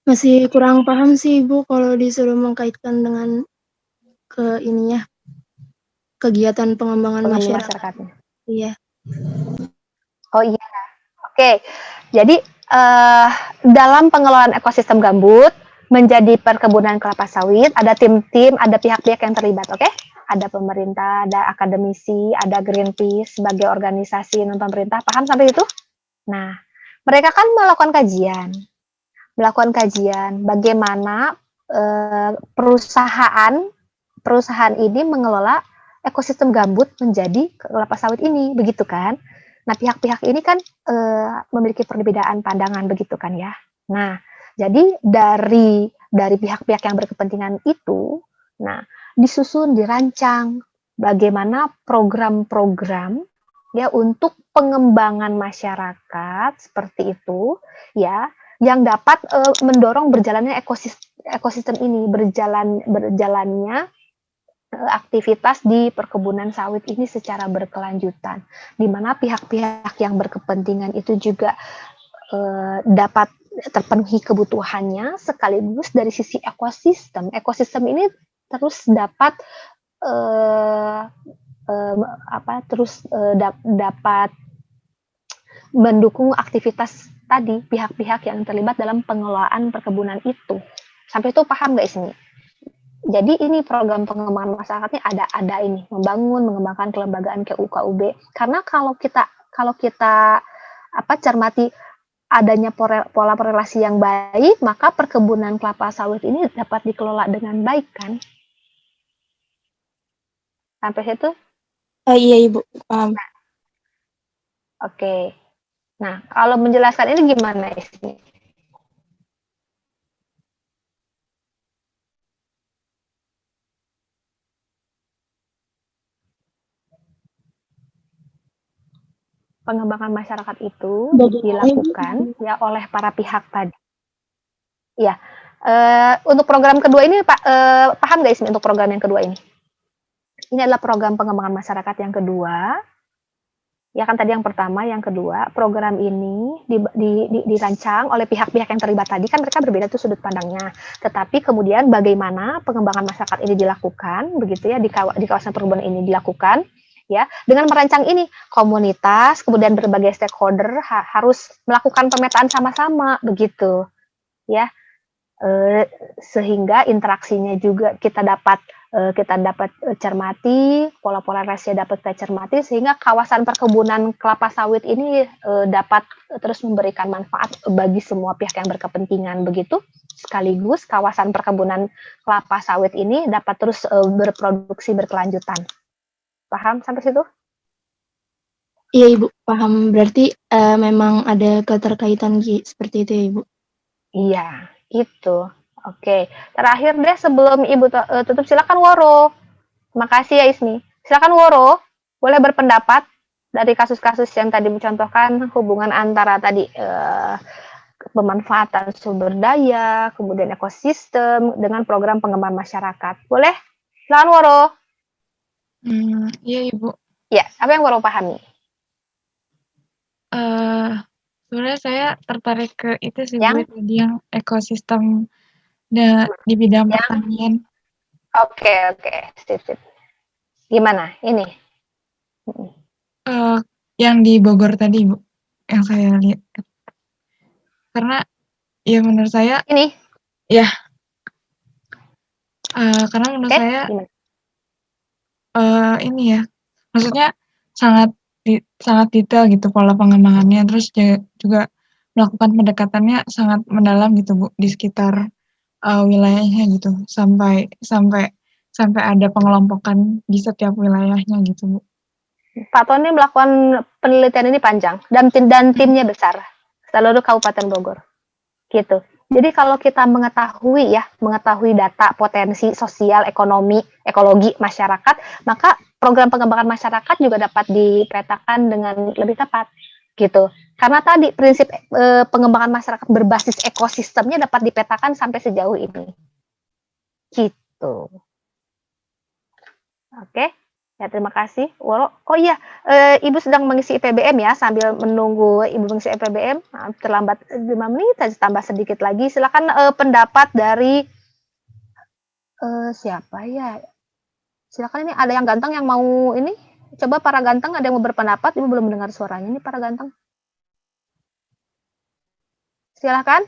Masih kurang paham sih Bu kalau disuruh mengkaitkan dengan ke ininya kegiatan pengembangan masyarakatnya. Iya. Oh iya, oke. Jadi dalam pengelolaan ekosistem gambut menjadi perkebunan kelapa sawit, ada tim-tim, ada pihak-pihak yang terlibat, oke? Ada pemerintah, ada akademisi, ada Greenpeace sebagai organisasi non pemerintah, paham sampai itu? Nah, mereka kan melakukan kajian bagaimana perusahaan ini mengelola ekosistem gambut menjadi kelapa sawit ini, begitu kan? Nah, pihak-pihak ini kan memiliki perbedaan pandangan, begitu kan ya? Nah, jadi dari pihak-pihak yang berkepentingan itu, nah disusun, dirancang bagaimana program-program ya untuk pengembangan masyarakat seperti itu ya, yang dapat mendorong berjalannya ekosistem ini, berjalannya aktivitas di perkebunan sawit ini secara berkelanjutan, di mana pihak-pihak yang berkepentingan itu juga dapat terpenuhi kebutuhannya, sekaligus dari sisi ekosistem ini terus dapat dapat mendukung aktivitas tadi pihak-pihak yang terlibat dalam pengelolaan perkebunan itu. Sampai itu paham nggak Ismi? Jadi ini program pengembangan masyarakatnya ada ini, mengembangkan kelembagaan KUKUB. Karena kalau kita cermati adanya pola korelasi yang baik, maka perkebunan kelapa sawit ini dapat dikelola dengan baik kan? Sampai situ? Iya Ibu, paham. Oke. Nah, kalau menjelaskan ini gimana Ismi? Pengembangan masyarakat itu dilakukan ya oleh para pihak tadi. Ya, untuk program kedua ini paham nggak Ismi untuk program yang kedua ini? Ini adalah program pengembangan masyarakat yang kedua. Ya kan tadi yang pertama, yang kedua, program ini dirancang oleh pihak-pihak yang terlibat tadi, kan mereka berbeda tuh sudut pandangnya. Tetapi kemudian bagaimana pengembangan masyarakat ini dilakukan, begitu ya, di kawasan perkebunan ini dilakukan, ya, dengan merancang ini komunitas, kemudian berbagai stakeholder harus melakukan pemetaan sama-sama, begitu, ya, sehingga interaksinya juga kita dapat cermati, pola-pola rahasia dapat kita cermati, sehingga kawasan perkebunan kelapa sawit ini dapat terus memberikan manfaat bagi semua pihak yang berkepentingan, begitu. Sekaligus kawasan perkebunan kelapa sawit ini dapat terus berproduksi berkelanjutan. Paham sampai situ? Iya Ibu, paham. Berarti memang ada keterkaitan seperti itu ya Ibu? Iya, itu. Oke, terakhir deh sebelum Ibu tutup, silakan Woro. Makasih ya Ismi. Silakan Woro, boleh berpendapat dari kasus-kasus yang tadi mencontohkan hubungan antara tadi pemanfaatan sumber daya, kemudian ekosistem dengan program pengembangan masyarakat. Boleh? Silakan Woro. Iya Ibu. Ya, apa yang Woro pahami? Sebenarnya saya tertarik ke itu sih Bu, tadi yang ekosistem di bidang pertanian. Oke, sip. Gimana ini? Yang di Bogor tadi Bu, yang saya lihat. Karena ya menurut saya ini ya karena menurut saya ini ya, maksudnya sangat detail gitu pola pengembangannya, terus juga melakukan pendekatannya sangat mendalam gitu Bu di sekitar wilayahnya gitu, sampai ada pengelompokan di setiap wilayahnya gitu Bu. Pak Tony melakukan penelitian ini panjang dan timnya besar, seluruh Kabupaten Bogor, gitu. Jadi kalau kita mengetahui data potensi sosial, ekonomi, ekologi masyarakat, maka program pengembangan masyarakat juga dapat dipetakan dengan lebih tepat, gitu. Karena tadi prinsip pengembangan masyarakat berbasis ekosistemnya dapat dipetakan sampai sejauh ini, gitu. Oke. Ya, terima kasih. Oh iya, Ibu sedang mengisi IPBM ya, sambil menunggu Ibu mengisi IPBM, terlambat 5 menit, tambah sedikit lagi. Silakan pendapat dari siapa ya? Silakan, ini ada yang ganteng yang mau ini. Coba para ganteng, ada yang mau berpendapat? Ibu belum mendengar suaranya ini para ganteng. Silakan.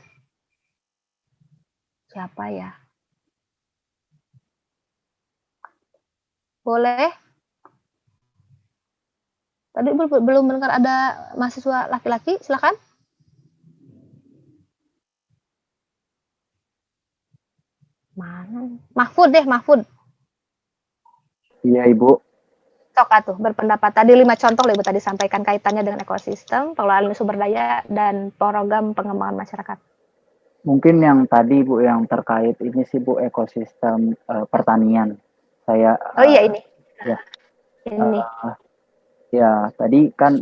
Siapa ya? Boleh? Tadi belum mendengar ada mahasiswa laki-laki, silakan. Mana? Mahfud deh, Mahfud. Iya, Ibu. Sok atuh berpendapat. Tadi 5 contoh Ibu tadi sampaikan kaitannya dengan ekosistem, pengelolaan sumber daya, dan program pengembangan masyarakat. Mungkin yang tadi Bu, yang terkait ini sih Bu, ekosistem pertanian. Saya Oh iya ini. Ya. Ini. Ya, tadi kan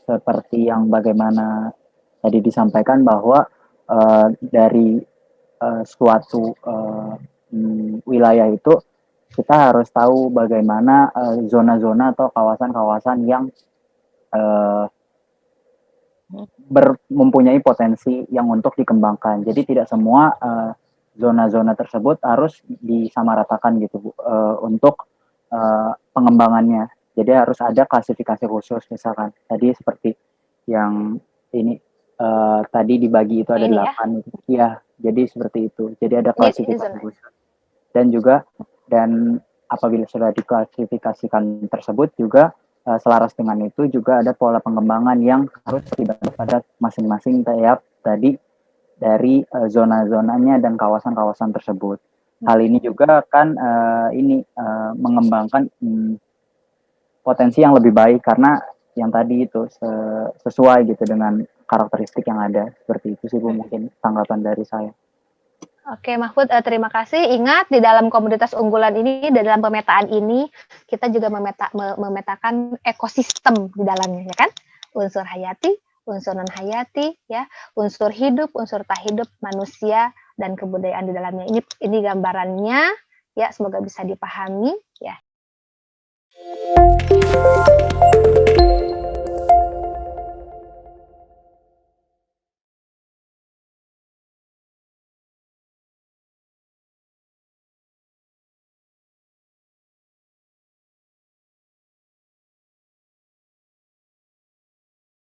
seperti yang bagaimana tadi disampaikan bahwa dari suatu wilayah itu kita harus tahu bagaimana zona-zona atau kawasan-kawasan yang mempunyai potensi yang untuk dikembangkan. Jadi tidak semua zona-zona tersebut harus disamaratakan gitu Bu, untuk pengembangannya. Jadi harus ada klasifikasi khusus, misalkan tadi seperti yang ini tadi dibagi itu ada 8 gitu. Ya, jadi seperti itu. Jadi ada klasifikasi khusus. Dan apabila sudah diklasifikasikan tersebut juga selaras dengan itu juga ada pola pengembangan yang harus dibangun pada masing-masing tiap tadi dari zona-zonanya dan kawasan-kawasan tersebut. Hal ini juga kan mengembangkan potensi yang lebih baik karena yang tadi itu sesuai gitu dengan karakteristik yang ada. Seperti itu sih Bu, mungkin tanggapan dari saya. Oke, Mahfud, terima kasih. Ingat di dalam komoditas unggulan ini, di dalam pemetaan ini, kita juga memetakan ekosistem di dalamnya, ya kan? Unsur hayati, unsur non hayati, ya, unsur hidup, unsur tak hidup, manusia, dan kebudayaan di dalamnya. Ini gambarannya, ya, semoga bisa dipahami, ya.